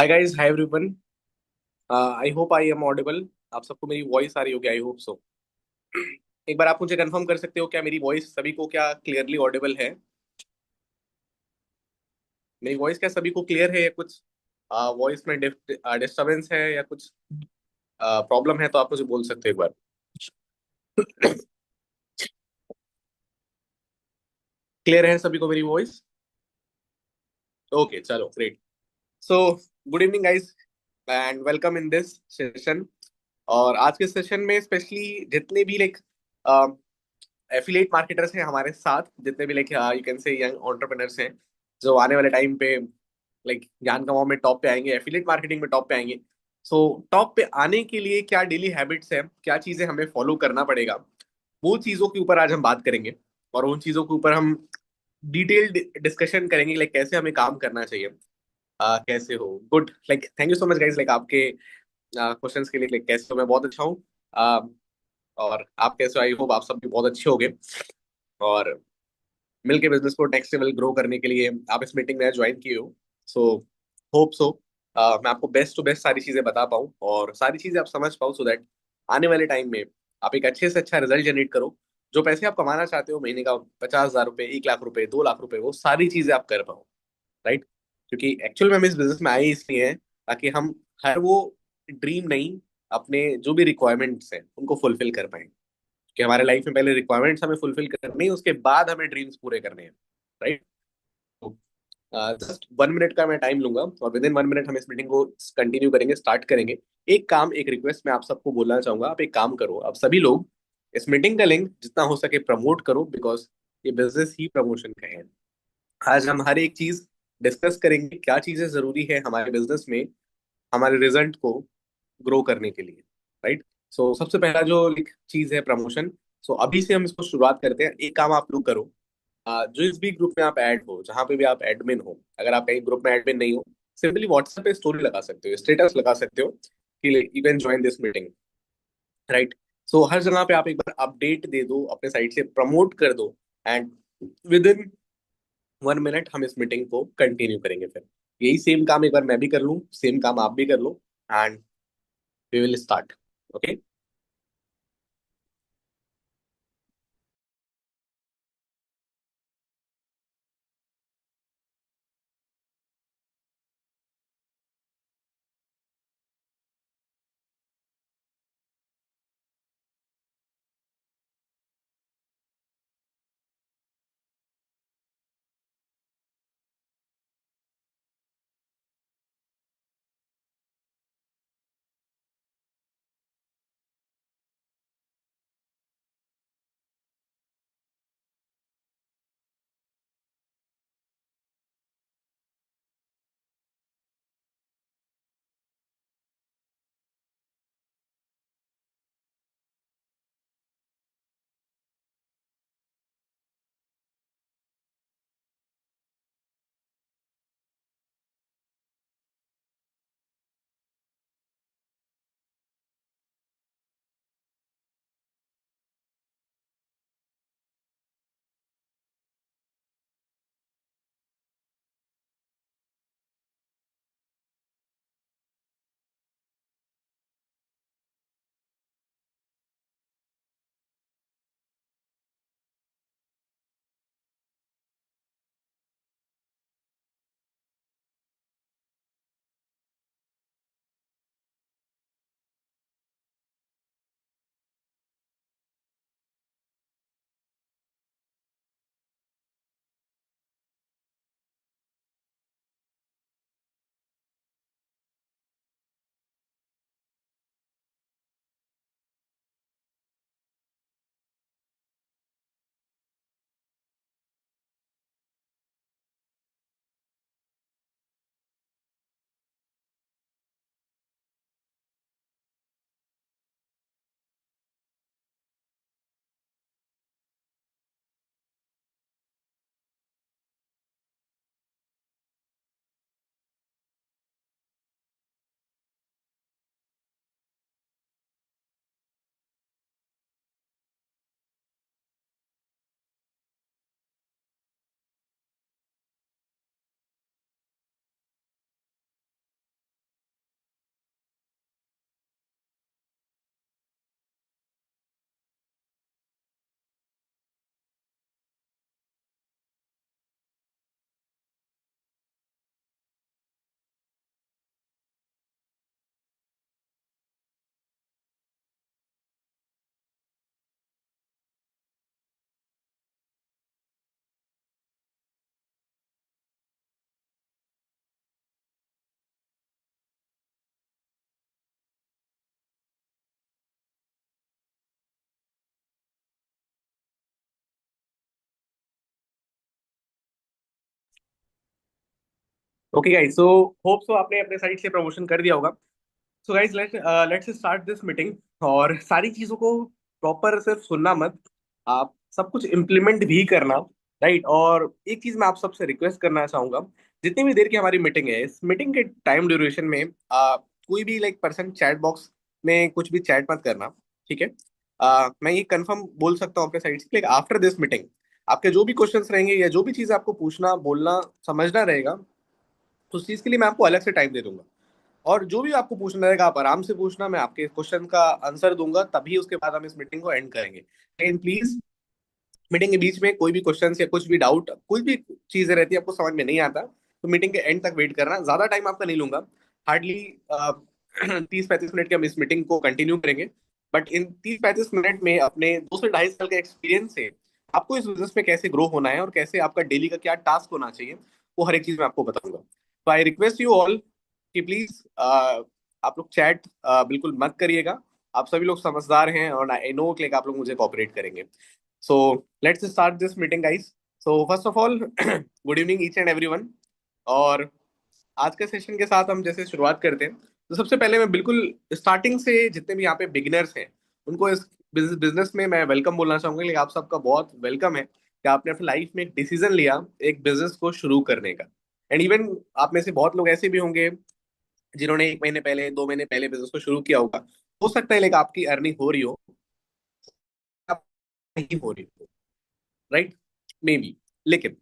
Hi guys, hi everyone. I hope I am audible. आप सबको मेरी वॉइस आ रही होगी, आई होप सो। एक बार आप मुझे कंफर्म कर सकते हो क्या मेरी वॉइस सभी को क्या क्लियरली ऑडिबल है? मेरी वॉइस क्या सभी को क्लियर है या कुछ वॉइस में डिस्टरबेंस है या कुछ प्रॉब्लम है तो आप मुझे बोल सकते हो एक बार। क्लियर है सभी को मेरी वॉइस? ओके, चलो great. So good evening guys and welcome in this session. और आज के सेशन में स्पेशली जितने भी लाइक एफिलिएट मार्केटर्स हैं हमारे साथ, जितने भी लाइक यू कैन से यंग एंटरप्रेन्योर्स हैं जो आने वाले टाइम पे लाइक ज्ञान कमाओ में टॉप पे आएंगे, एफिलिएट मार्केटिंग में टॉप पे आएंगे। सो टॉप पे आने के लिए क्या डेली हैबिट्स हैं, क्या चीजें हमें फॉलो करना पड़ेगा, वो चीजों के ऊपर आज हम बात करेंगे। और उन चीजों के ऊपर हम डिटेल्ड डिस्कशन करेंगे, लाइक कैसे हमें काम करना चाहिए। कैसे हो? Good, like thank you so much guys, like आपके क्वेश्चंस के लिए। लाइक कैसे हो? मैं बहुत अच्छा हूँ। और आप कैसे हो? आई होप आप सब भी बहुत अच्छे होंगे। और मिलके बिजनेस को नेक्स्ट लेवल ग्रो करने के लिए आप इस मीटिंग में ज्वाइन किए हो। सो होप सो मैं आपको बेस्ट टू बेस्ट सारी चीजें बता पाऊँ और सारी चीजें आप समझ पाओ, सो दैट आने वाले टाइम में आप एक अच्छे से अच्छा रिजल्ट जनरेट करो। जो पैसे आप कमाना चाहते हो महीने का, 50,000 रुपये, 1 लाख रुपए, 2 लाख रुपए, वो सारी चीजें आप कर पाओ। राइट? क्योंकि एक्चुअल में हम इस बिजनेस में आए इसलिए हैं ताकि हम हर वो ड्रीम नहीं, अपने जो भी रिक्वायरमेंट्स हैं उनको फुलफिल कर पाए। कि हमारे लाइफ में पहले रिक्वायरमेंट्स हमें फुलफिल करनी है, उसके बाद हमें ड्रीम्स पूरे करने हैं। राइट? जस्ट 1 मिनट का मैं टाइम लूंगा और विद इन 1 मिनट हम इस मीटिंग को कंटिन्यू करेंगे, स्टार्ट करेंगे। एक काम, एक रिक्वेस्ट मैं आप सबको बोलना चाहूंगा। आप एक काम करो, आप सभी लोग इस मीटिंग का लिंक जितना हो सके प्रमोट करो, बिकॉज ये बिजनेस ही प्रमोशन का है। आज हम हर एक चीज डिस्कस करेंगे, क्या चीजें जरूरी है हमारे बिजनेस में हमारे रिजल्ट को ग्रो करने के लिए। राइट? सो सबसे पहला जो चीज है प्रमोशन। सो अभी से हम इसको शुरुआत करते हैं। एक काम आप लोग करो, जो इस भी ग्रुप में आप ऐड हो, जहां पे भी आप एडमिन हो, अगर आप कहीं ग्रुप में एडमिन नहीं हो, सिंपली व्हाट्सएप पे स्टोरी लगा सकते हो, स्टेटस लगा सकते हो कि you can join this meeting. Right? So हर जगह पे आप एक बार अपडेट दे दो, अपने साइड से प्रमोट कर दो। एंड विद इन 1 मिनट हम इस मीटिंग को कंटिन्यू करेंगे। फिर यही सेम काम एक बार मैं भी कर लूँ, सेम काम आप भी कर लो, and we will start. Okay? Okay guys, so hope so आपने अपने साइड से प्रमोशन कर दिया होगा। So guys, let's start this meeting. और सारी चीजों को प्रॉपर सिर्फ सुनना मत, आप सब कुछ इम्प्लीमेंट भी करना। राइट। और एक चीज मैं आप सबसे रिक्वेस्ट करना चाहूंगा, जितनी भी देर की हमारी मीटिंग है, इस मीटिंग के टाइम ड्यूरेशन में कोई भी पर्सन चैट बॉक्स में कुछ भी चैट मत करना। ठीक है। मैं ये कंफर्म बोल सकता हूँ अपने साइड से, आफ्टर दिस मीटिंग आपके जो भी क्वेश्चंस रहेंगे या जो भी चीज़ आपको पूछना बोलना समझना रहेगा, तो उस चीज़ के लिए मैं आपको अलग से टाइम दे दूंगा। और जो भी आपको पूछना रहेगा आप आराम से पूछना, मैं आपके क्वेश्चन का आंसर दूंगा, तभी उसके बाद हम इस मीटिंग को एंड करेंगे। लेकिन प्लीज, मीटिंग के बीच में कोई भी क्वेश्चन या कुछ भी डाउट, कुछ भी चीजें रहती है आपको समझ में नहीं आता, तो मीटिंग के एंड तक वेट करना। ज्यादा टाइम आपका नहीं लूंगा, हार्डली 30-35 मिनट की हम इस मीटिंग को कंटिन्यू करेंगे। बट इन 30-35 मिनट में अपने 2 से 2.5 साल के एक्सपीरियंस से आपको इस बिजनेस में कैसे ग्रो होना है और कैसे आपका डेली का क्या टास्क होना चाहिए, वो हर एक चीज मैं आपको बताऊंगा। तो आई रिक्वेस्ट यू ऑल कि प्लीज आप लोग चैट बिल्कुल मत करिएगा। आप सभी लोग समझदार हैं और आई नो कि आप लोग मुझे कॉपरेट करेंगे। So let's start this meeting, guys. So first of all, good evening each and everyone. और आज के सेशन के साथ हम जैसे शुरुआत करते हैं, तो सबसे पहले मैं बिल्कुल स्टार्टिंग से जितने भी यहाँ पे बिगिनर्स हैं उनको इस बिजनेस में मैं वेलकम बोलना चाहूंगा। लेकिन आप सबका बहुत वेलकम है कि आपने अपनी लाइफ में एक डिसीजन लिया एक बिजनेस को शुरू करने का। एंड इवन आप में से बहुत लोग ऐसे भी होंगे जिन्होंने 1 महीने पहले 2 महीने पहले बिजनेस को शुरू किया होगा। हो सकता है लेकिन आपकी अर्निंग हो रही हो, आप नहीं हो रही हो, राइट, मे बी। लेकिन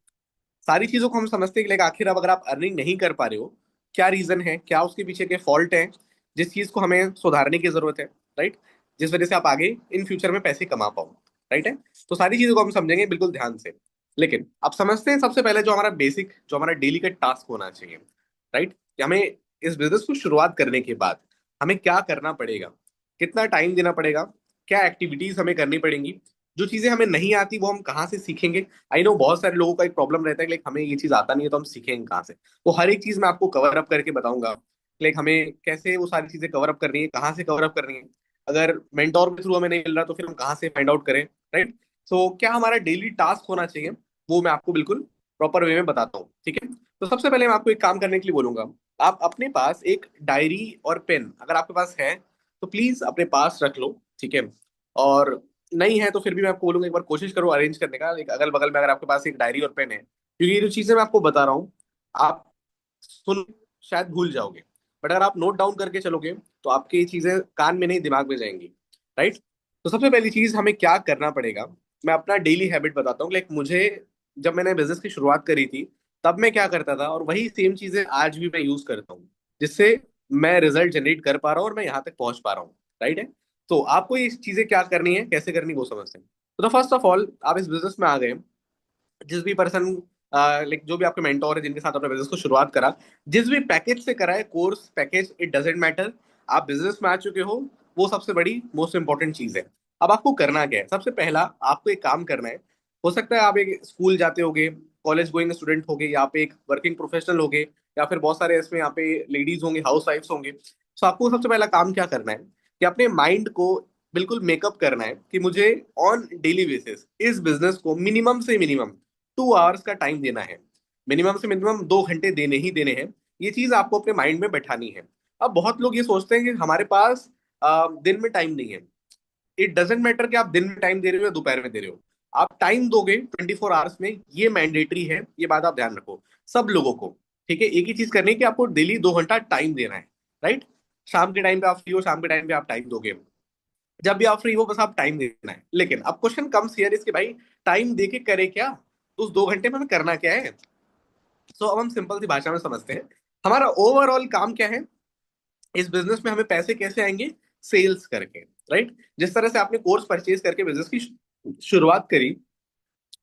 सारी चीजों को हम समझते हैं कि आखिर अब अगर आप अर्निंग नहीं कर पा रहे हो, क्या रीजन है, क्या उसके पीछे के फॉल्ट हैं, जिस चीज को हमें सुधारने की जरूरत है। राइट। जिस वजह से आप आगे इन फ्यूचर में पैसे कमा पाओ। राइट है। तो सारी चीजों को हम समझेंगे बिल्कुल ध्यान से। लेकिन आप समझते हैं सबसे पहले जो हमारा बेसिक, जो हमारा डेली का टास्क होना चाहिए। राइट। कि हमें इस बिजनेस को शुरुआत करने के बाद हमें क्या करना पड़ेगा, कितना टाइम देना पड़ेगा, क्या एक्टिविटीज हमें करनी पड़ेंगी, जो चीजें हमें नहीं आती वो हम कहाँ से सीखेंगे। आई नो बहुत सारे लोगों का एक प्रॉब्लम रहता है, हमें ये चीज आता नहीं है तो हम सीखेंगे कहाँ से। वो हर एक चीज मैं आपको कवर अप करके बताऊंगा। हमें कैसे वो सारी चीजें कवर अप करनी है, कहाँ से कवर अप करनी है। अगर मेंटोर के थ्रू हमें नहीं मिल रहा तो फिर हम कहाँ से फाइंड आउट करें। राइट। सो क्या हमारा डेली टास्क होना चाहिए, वो मैं आपको बिल्कुल प्रॉपर वे में बताता हूँ। ठीक है। तो सबसे पहले मैं आपको एक काम करने के लिए बोलूंगा। आप अपने पास एक डायरी और पेन अगर आपके पास है तो प्लीज अपने पास रख लो। ठीक है। और नहीं है तो फिर भी मैं आपको बोलूंगा एक बार कोशिश करो अरेंज करने का, एक अगल बगल में अगर आपके पास एक डायरी और पेन है, क्योंकि ये जो चीजें मैं आपको बता रहा हूँ आप सुन शायद भूल जाओगे, बट अगर आप नोट डाउन करके चलोगे तो आपकी ये चीजें कान में नहीं दिमाग में जाएंगी। राइट। तो सबसे पहली चीज हमें क्या करना पड़ेगा, मैं अपना डेली हैबिट बताता हूँ। मुझे जब मैंने बिजनेस की शुरुआत करी थी तब मैं क्या करता था और वही सेम चीजें आज भी मैं यूज करता हूँ, जिससे मैं रिजल्ट जनरेट कर पा रहा हूँ और मैं यहाँ तक पहुंच पा रहा हूँ। राइट है। तो आपको ये चीजें क्या करनी है, कैसे करनी है, वो समझते हैं। तो फर्स्ट ऑफ ऑल, आप इस बिजनेस में आ गए, जिस भी पर्सन जो भी आपके मेंटोर है जिनके साथ आपने बिजनेस को शुरुआत करा, जिस भी पैकेज से करा है, course package it doesn't matter, आप बिजनेस में आ चुके हो, वो सबसे बड़ी मोस्ट इंपॉर्टेंट चीज है। अब आपको करना क्या है, सबसे पहला आपको एक काम करना है। हो सकता है आप एक स्कूल जाते होगे, कॉलेज गोइंग स्टूडेंट होगे, या आप एक वर्किंग प्रोफेशनल होगे, या फिर बहुत सारे इसमें यहाँ पे लेडीज होंगे, हाउस वाइफ्स होंगे। तो आपको सबसे पहला काम क्या करना है कि अपने माइंड को बिल्कुल मेकअप करना है कि मुझे ऑन डेली बेसिस इस बिजनेस को मिनिमम से मिनिमम 2 आवर्स का टाइम देना है। मिनिमम से मिनिमम 2 घंटे देने ही देने हैं। ये चीज आपको अपने माइंड में बैठानी है। अब बहुत लोग ये सोचते हैं कि हमारे पास दिन में टाइम नहीं है। इट डजेंट मैटर कि आप दिन में टाइम दे रहे हो या दोपहर में दे रहे हो, आप टाइम दोगे 24 आवर्स में, ये मैंडेटरी है, ये बात आप ध्यान रखो सब लोगों को। ठीक है। एक ही चीज करनी है कि आपको डेली 2 घंटा टाइम देना है। राइट। शाम के टाइम पे आप फ्री हो, शाम के टाइम पे आप टाइम दोगे, जब भी आप फ्री हो बस आप टाइम देना है। लेकिन अब क्वेश्चन कम्स हियर इसके भाई, टाइम दे के करे क्या, तो उस 2 घंटे में हमें करना क्या है। सो अब हम सिंपल सी भाषा में समझते हैं, हमारा ओवरऑल काम क्या है इस बिजनेस में, हमें पैसे कैसे आएंगे, सेल्स करके। राइट। जिस तरह से आपने कोर्स परचेज करके बिजनेस की शुरुआत करी,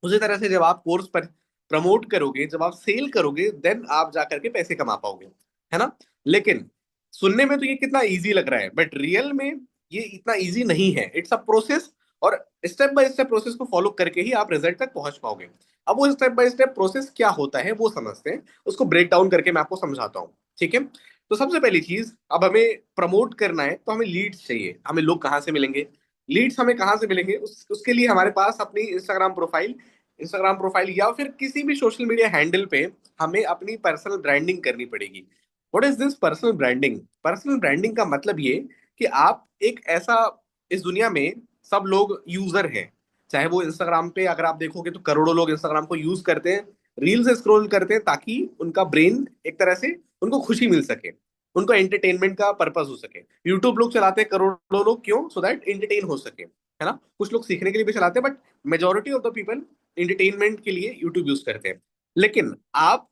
उसी तरह से जब आप कोर्स पर प्रमोट करोगे, जब आप सेल करोगे, देन आप जा करके पैसे कमा पाओगे, है ना। लेकिन सुनने में तो ये कितना इजी लग रहा है, बट रियल में ये इतना इजी नहीं है। इट्स अ प्रोसेस, और स्टेप बाय स्टेप प्रोसेस को फॉलो करके ही आप रिजल्ट तक पहुंच पाओगे। अब वो स्टेप बाय स्टेप प्रोसेस क्या होता है वो समझते हैं, उसको ब्रेक डाउन करके मैं आपको समझाता हूँ। ठीक है। तो सबसे पहली चीज, अब हमें प्रमोट करना है तो हमें लीड्स चाहिए। हमें लोग कहाँ से मिलेंगे, लीड्स हमें कहाँ से मिलेंगे, उसके लिए हमारे पास अपनी इंस्टाग्राम प्रोफाइल इंस्टाग्राम प्रोफाइल या फिर किसी भी सोशल मीडिया हैंडल पे हमें अपनी पर्सनल ब्रांडिंग करनी पड़ेगी। What is this personal branding? Personal branding का मतलब ये कि आप एक ऐसा, इस दुनिया में सब लोग यूजर हैं। चाहे वो इंस्टाग्राम पे अगर आप देखोगे तो करोड़ों लोग इंस्टाग्राम को यूज करते हैं, रील्स स्क्रॉल करते हैं ताकि उनका ब्रेन एक तरह से उनको खुशी मिल सके, उनको एंटरटेनमेंट का पर्पस हो सके। यूट्यूब लोग चलाते हैं करोड़ों लोग, क्यों? सो दैट एंटरटेन हो सके, है ना। कुछ लोग सीखने के लिए भी चलाते हैं, but majority of the people entertainment के लिए यूट्यूब यूज करते हैं। लेकिन आप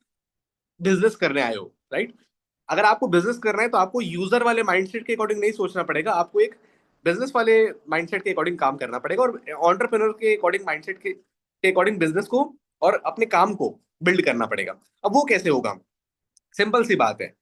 बिजनेस करने आए हो, राइट? अगर आपको बिजनेस करना है तो आपको यूजर वाले माइंडसेट के अकॉर्डिंग नहीं सोचना पड़ेगा, आपको एक बिजनेस वाले माइंडसेट के अकॉर्डिंग काम करना पड़ेगा, और एंटरप्रेन्योर के अकॉर्डिंग माइंडसेट के अकॉर्डिंग बिजनेस को और अपने काम को बिल्ड करना पड़ेगा। अब वो कैसे होगा? सिंपल सी बात है।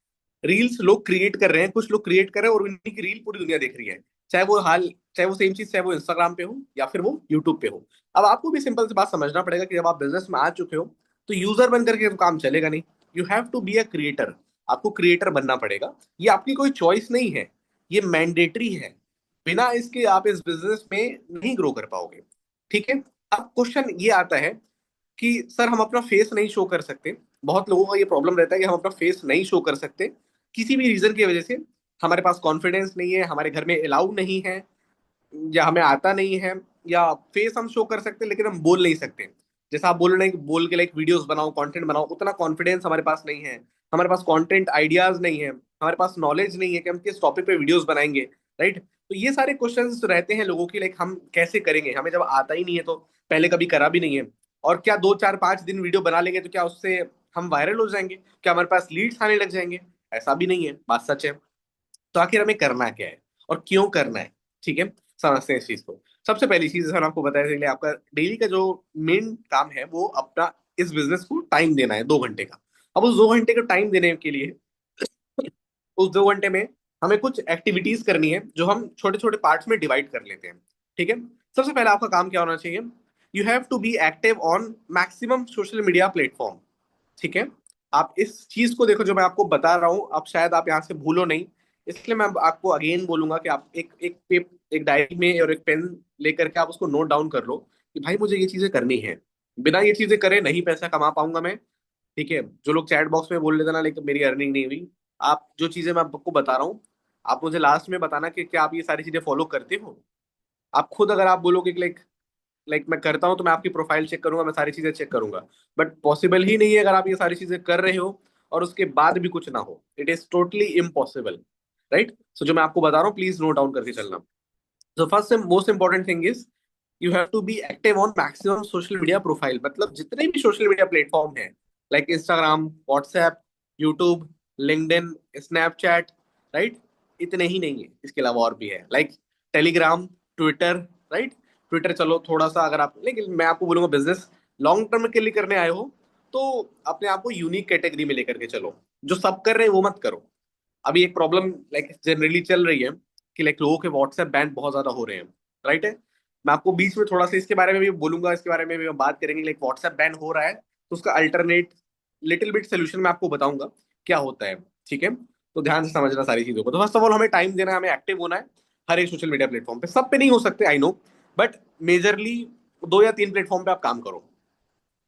रील्स लोग क्रिएट कर रहे हैं, कुछ लोग क्रिएट कर रहे हैं और उन्हीं की रील पूरी दुनिया देख रही है। चाहे वो हाल, चाहे वो सेम चीज, चाहे वो इंस्टाग्राम पे हो या फिर वो यूट्यूब पे हो। अब आपको भी सिंपल सी बात समझना पड़ेगा कि जब आप बिजनेस में आ चुके हो तो यूजर बन करके तो काम चलेगा नहीं। You have to be a creator. आपको क्रिएटर बनना पड़ेगा। ये आपकी कोई चॉइस नहीं है, ये मैंडेटरी है। बिना इसके आप इस बिजनेस में नहीं ग्रो कर पाओगे। ठीक है। अब क्वेश्चन ये आता है कि सर हम अपना फेस नहीं शो कर सकते। बहुत लोगों का ये प्रॉब्लम रहता है कि हम अपना फेस नहीं शो कर सकते किसी भी रीजन की वजह से। हमारे पास कॉन्फिडेंस नहीं है, हमारे घर में अलाउ नहीं है, या हमें आता नहीं है, या फेस हम शो कर सकते हैं लेकिन हम बोल नहीं सकते। जैसा आप बोल रहे हैं कि बोल के लाइक वीडियोस बनाओ, कंटेंट बनाओ, उतना कॉन्फिडेंस हमारे पास नहीं है। हमारे पास कंटेंट आइडियाज नहीं है, हमारे पास नॉलेज नहीं है कि हम किस टॉपिक पे वीडियोस बनाएंगे, राइट? तो ये सारे क्वेश्चंस रहते हैं लोगों की, लाइक हम कैसे करेंगे, हमें जब आता ही नहीं है तो, पहले कभी करा भी नहीं है। और क्या 2 4 5 दिन वीडियो बना लेंगे तो क्या उससे हम वायरल हो जाएंगे? क्या हमारे पास लीड्स आने लग जाएंगे? ऐसा भी नहीं है, बात सच है। तो आखिर हमें करना क्या है और क्यों करना है? ठीक है, समझते हैं इस चीज को। सबसे पहली चीज मैंने आपको बताया था, आपका डेली का जो मेन काम है वो अपना इस बिजनेस को टाइम देना है 2 घंटे का। अब उस 2 घंटे का टाइम देने के लिए उस 2 घंटे में हमें कुछ एक्टिविटीज करनी है जो हम छोटे छोटे पार्ट्स में डिवाइड कर लेते हैं। ठीक है। सबसे पहले आपका काम क्या होना चाहिए? You have to be active on maximum social media platform. ठीक है। आप इस चीज को देखो, जो मैं आपको बता रहा हूं, अब शायद आप यहाँ से भूलो नहीं, इसलिए मैं आपको अगेन बोलूंगा कि आप एक डायरी में और एक पेन लेकर के आप उसको नोट डाउन कर लो कि भाई मुझे ये चीजें करनी है। बिना ये चीजें करे नहीं पैसा कमा पाऊंगा मैं। ठीक है। जो लोग चैट बॉक्स में बोल लेते ना, लेकिन मेरी अर्निंग नहीं हुई, आप जो चीजें मैं आपको बता रहा हूँ, आप मुझे लास्ट में बताना कि क्या आप ये सारी चीजें फॉलो करते हो। आप खुद अगर आप बोलोगे कि लाइक लाइक मैं करता हूँ, तो मैं आपकी प्रोफाइल चेक करूंगा, मैं सारी चीजें चेक करूंगा। बट पॉसिबल ही नहीं है अगर आप ये सारी चीजें कर रहे हो और उसके बाद भी कुछ ना हो। It is totally impossible, right? So जो मैं आपको बता रहा हूँ प्लीज नोट डाउन करके चलना। So first and most important thing is you have to be active on maximum social media profile. मतलब जितने भी सोशल मीडिया प्लेटफॉर्म है, like Instagram, WhatsApp, YouTube, LinkedIn, Snapchat, right? इतने ही नहीं है, इसके अलावा और भी है, like Telegram, Twitter, right? Twitter चलो थोड़ा सा अगर आप, लेकिन मैं आपको बोलूंगा बिजनेस लॉन्ग टर्म के लिए करने आए हो तो अपने आप को यूनिक कैटेगरी में लेकर के चलो। जो सब कर रहे हैं वो मत करो। अभी एक प्रॉब्लम लाइक जनरली चल रही है कि लाइक लोगों के व्हाट्सएप बैन बहुत ज्यादा हो रहे हैं, राइट है? मैं आपको बीच में थोड़ा सा इसके बारे में भी बोलूंगा, इसके बारे में भी हम बात करेंगे। लाइक व्हाट्सएप बैन हो रहा है तो उसका अल्टरनेट लिटिल बिट सोल्यूशन मैं आपको बताऊंगा क्या होता है। ठीक है। तो ध्यान से समझना सारी चीजों को। तो फर्स्ट ऑफ ऑल हमें टाइम देना है, हमें एक्टिव होना है हर एक सोशल मीडिया प्लेटफॉर्म पे। सब पे नहीं हो सकते, आई नो, बट मेजरली 2 या 3 प्लेटफॉर्म पे आप काम करो।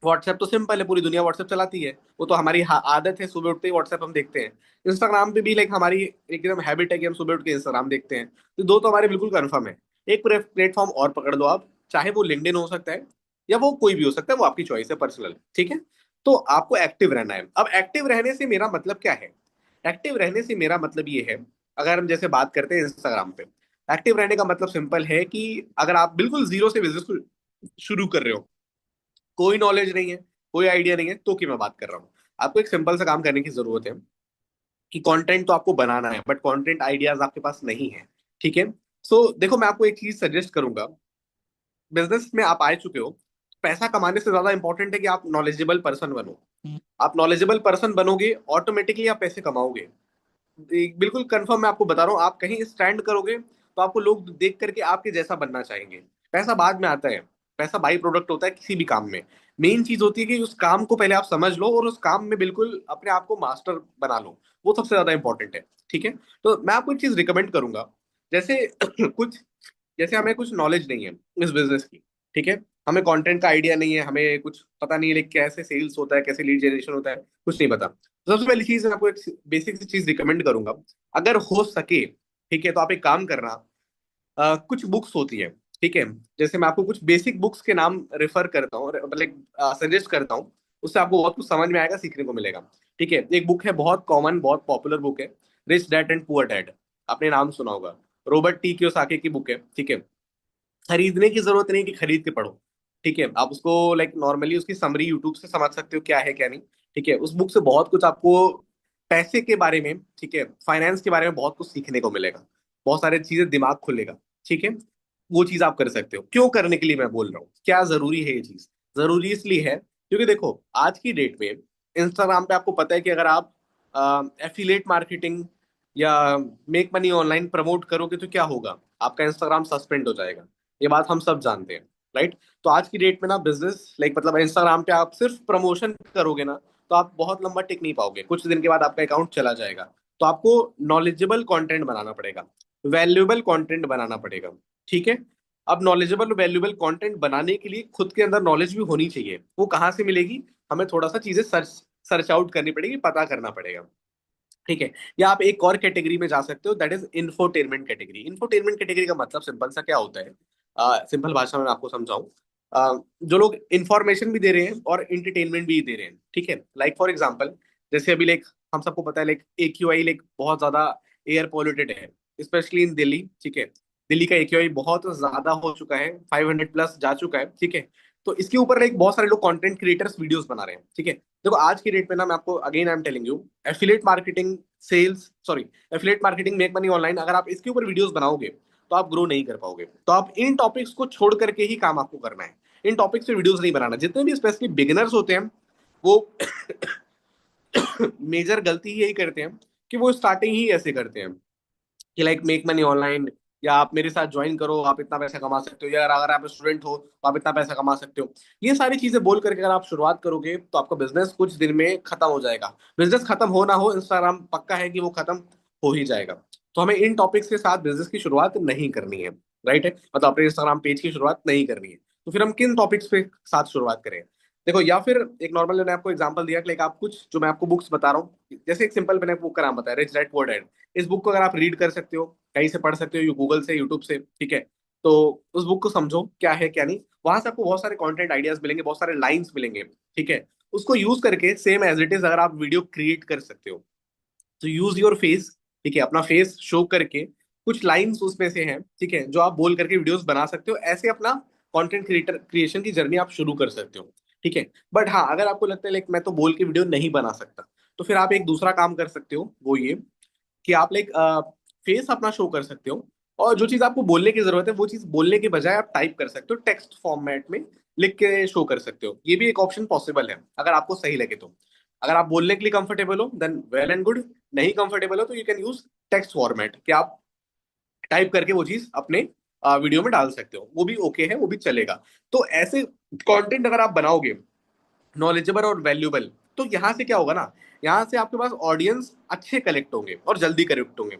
व्हाट्सएप तो सिंपल है, पूरी दुनिया व्हाट्सएप चलाती है, वो तो हमारी आदत है, सुबह उठते ही व्हाट्सएप हम देखते हैं। इंस्टाग्राम पे भी लाइक हमारी एकदम हैबिट है कि हम सुबह उठ के इंस्टाग्राम देखते हैं। तो दो तो हमारे बिल्कुल कंफर्म है। एक प्लेटफॉर्म और पकड़ लो आप, चाहे वो लिंक्डइन हो सकता है या वो कोई भी हो सकता है, वो आपकी चॉइस है पर्सनल। ठीक है। तो आपको एक्टिव रहना है। अब एक्टिव रहने से मेरा मतलब क्या है? एक्टिव रहने से मेरा मतलब ये है, अगर हम जैसे बात करते हैं इंस्टाग्राम पे, एक्टिव रहने का मतलब सिंपल है कि अगर आप बिल्कुल जीरो से बिजनेस को शुरू कर रहे हो, कोई नॉलेज नहीं है, कोई आइडिया नहीं है, तो की मैं बात कर रहा हूँ। आपको एक सिंपल सा काम करने की जरूरत है कि कंटेंट तो आपको बनाना है, बट कंटेंट आइडियाज आपके पास नहीं है। ठीक है। सो देखो, मैं आपको एक चीज सजेस्ट करूंगा। बिजनेस में आप आ चुके हो, पैसा कमाने से ज्यादा इंपॉर्टेंट है कि आप नॉलेजेबल पर्सन बनो। आप नॉलेजेबल पर्सन बनोगे, ऑटोमेटिकली आप पैसे कमाओगे। बिल्कुल कंफर्म मैं आपको बता रहा हूँ, आप कहीं स्टैंड करोगे तो आपको लोग देख करके आपके जैसा बनना चाहेंगे। पैसा बाद में आता है, पैसा बाई प्रोडक्ट होता है किसी भी काम में। मेन चीज होती है कि उस काम को पहले आप समझ लो और उस काम में बिल्कुल अपने आप को मास्टर बना लो। वो सबसे ज्यादा इंपॉर्टेंट है। ठीक है। तो मैं आपको एक चीज रिकमेंड करूंगा। जैसे कुछ, जैसे हमें कुछ नॉलेज नहीं है इस बिजनेस की, ठीक है, हमें कंटेंट का आइडिया नहीं है, हमें कुछ पता नहीं है लाइक कैसे सेल्स होता है, कैसे लीड जनरेशन होता है, कुछ नहीं पता। तो सबसे पहली चीज मैं आपको एक बेसिक सी चीज रिकमेंड करूंगा, अगर हो सके, ठीक है, तो आप एक काम करना, कुछ बुक्स होती है, ठीक है, जैसे मैं आपको कुछ बेसिक बुक्स के नाम रेफर करता हूँ, मतलब सजेस्ट करता हूँ, उससे आपको बहुत कुछ समझ में आएगा, सीखने को मिलेगा। ठीक है, एक बुक है, बहुत कॉमन, बहुत पॉपुलर बुक है, rich dad and poor dad. आपने नाम सुना होगा, रॉबर्ट टी कियोसाकी की बुक है। ठीक है, खरीदने की जरूरत नहीं कि खरीद के पढ़ो, ठीक है, आप उसको लाइक नॉर्मली उसकी समरी यूट्यूब से समझ सकते हो क्या है क्या नहीं। ठीक है, उस बुक से बहुत कुछ आपको पैसे के बारे में, ठीक है, फाइनेंस के बारे में बहुत कुछ सीखने को मिलेगा, बहुत सारी चीजें दिमाग खुलेगा। ठीक है, वो चीज आप कर सकते हो। क्यों करने के लिए मैं बोल रहा हूँ, क्या जरूरी है ये चीज? जरूरी इसलिए है क्योंकि देखो आज की डेट में इंस्टाग्राम पे आपको पता है कि अगर आप एफिलिएट मार्केटिंग या मेक मनी ऑनलाइन प्रमोट करोगे तो क्या होगा, आपका इंस्टाग्राम सस्पेंड हो जाएगा। ये बात हम सब जानते हैं, राइट? तो आज की डेट में ना बिजनेस लाइक मतलब इंस्टाग्राम पे आप सिर्फ प्रमोशन करोगे ना, तो आप बहुत लंबा टिक नहीं पाओगे, कुछ दिन के बाद आपका अकाउंट चला जाएगा। तो आपको नॉलेजेबल कंटेंट बनाना पड़ेगा, वैल्यूएबल कंटेंट बनाना पड़ेगा। ठीक है, अब नॉलेजेबल वैल्यूएबल कंटेंट बनाने के लिए खुद के अंदर नॉलेज भी होनी चाहिए। वो कहाँ से मिलेगी? हमें थोड़ा सा चीजें सर्च सर्च आउट करनी पड़ेगी, पता करना पड़ेगा। ठीक है, या आप एक और कैटेगरी में जा सकते हो, that is infotainment category. Infotainment category का मतलब सिंपल सा क्या होता है, सिंपल भाषा में मैं आपको समझाऊं, जो लोग इंफॉर्मेशन भी दे रहे हैं और इंटरटेनमेंट भी दे रहे हैं। ठीक है, लाइक फॉर एग्जांपल, जैसे अभी लाइक हम सबको पता है लाइक AQI लाइक बहुत ज्यादा एयर पॉल्यूटेड है, स्पेशली इन दिल्ली। ठीक है, दिल्ली का AQI बहुत ज्यादा हो चुका है, 500 प्लस जा चुका है। ठीक है, तो इसके ऊपर लाइक बहुत सारे लोग कंटेंट क्रिएटर्स वीडियोस बना रहे हैं। ठीक है, देखो आज की डेट में ना मैं आपको again I am telling you, affiliate marketing, sales, sorry, affiliate marketing, make money online, अगर आप इसके ऊपर वीडियोस बनाओगे तो आप ग्रो नहीं कर पाओगे। तो आप इन टॉपिक्स को छोड़ करके ही काम आपको करना है, इन टॉपिक्स पे वीडियोस नहीं बनाना। जितने भी स्पेशली बिगिनर्स होते हैं वो मेजर गलती यही करते हैं कि वो स्टार्टिंग ही ऐसे करते हैं कि लाइक मेक मनी ऑनलाइन, या आप मेरे साथ ज्वाइन करो, आप इतना पैसा कमा सकते हो, या अगर आप स्टूडेंट हो तो आप इतना पैसा कमा सकते हो। ये सारी चीजें बोल करके अगर आप शुरुआत करोगे तो आपका बिजनेस कुछ दिन में खत्म हो जाएगा। बिजनेस खत्म हो ना हो, इंस्टाग्राम पक्का है कि वो खत्म हो ही जाएगा। तो हमें इन टॉपिक्स के साथ बिजनेस की शुरुआत नहीं करनी है, राइट है, मतलब अपने इंस्टाग्राम पेज की शुरुआत नहीं करनी है। तो फिर हम किन टॉपिक्स पे साथ शुरुआत करें? देखो, या फिर एक नॉर्मल मैंने आपको एग्जांपल दिया कि लाइक आप कुछ जो मैं आपको बुक्स बता रहा हूँ, जैसे एक सिंपल मैंने बुक का नाम बताया, रिच डैड पुअर डैड। इस बुक को अगर आप रीड कर सकते हो, कहीं से पढ़ सकते हो, गूगल से, यूट्यूब से, ठीक है, तो उस बुक को समझो क्या है क्या नहीं, वहां से आपको बहुत सारे कंटेंट आइडियाज मिलेंगे, बहुत सारे लाइंस मिलेंगे। ठीक है, उसको यूज करके सेम एज इट इज अगर आप वीडियो क्रिएट कर सकते हो, तो यूज योर फेस, ठीक है, अपना फेस शो करके कुछ लाइंस उसमें से हैं, ठीक है, जो आप बोल करके वीडियोस बना सकते हो, ऐसे अपना कंटेंट क्रिएटर क्रिएशन की जर्नी आप शुरू कर सकते हो। ठीक है, बट हाँ, अगर आपको लगता है लाइक मैं तो बोल के वीडियो नहीं बना सकता, तो फिर आप एक दूसरा काम कर सकते हो, वो ये कि आप लाइक फेस अपना शो कर सकते हो, और जो चीज आपको बोलने की जरूरत है वो चीज बोलने के बजाय आप टाइप कर सकते हो, टेक्स्ट फॉर्मेट में लिख के शो कर सकते हो। ये भी एक ऑप्शन पॉसिबल है अगर आपको सही लगे तो। अगर आप बोलने के लिए कंफर्टेबल हो देन वेल एंड गुड, नहीं कंफर्टेबल हो तो you can use text format, कि आप टाइप करके वो चीज अपने वीडियो में डाल सकते हो, वो भी ओके है, वो भी चलेगा। तो ऐसे कंटेंट अगर आप बनाओगे नॉलेजेबल और वैल्यूएबल, तो यहाँ से क्या होगा ना, यहाँ से आपके पास ऑडियंस अच्छे कलेक्ट होंगे और जल्दी कलेक्ट होंगे।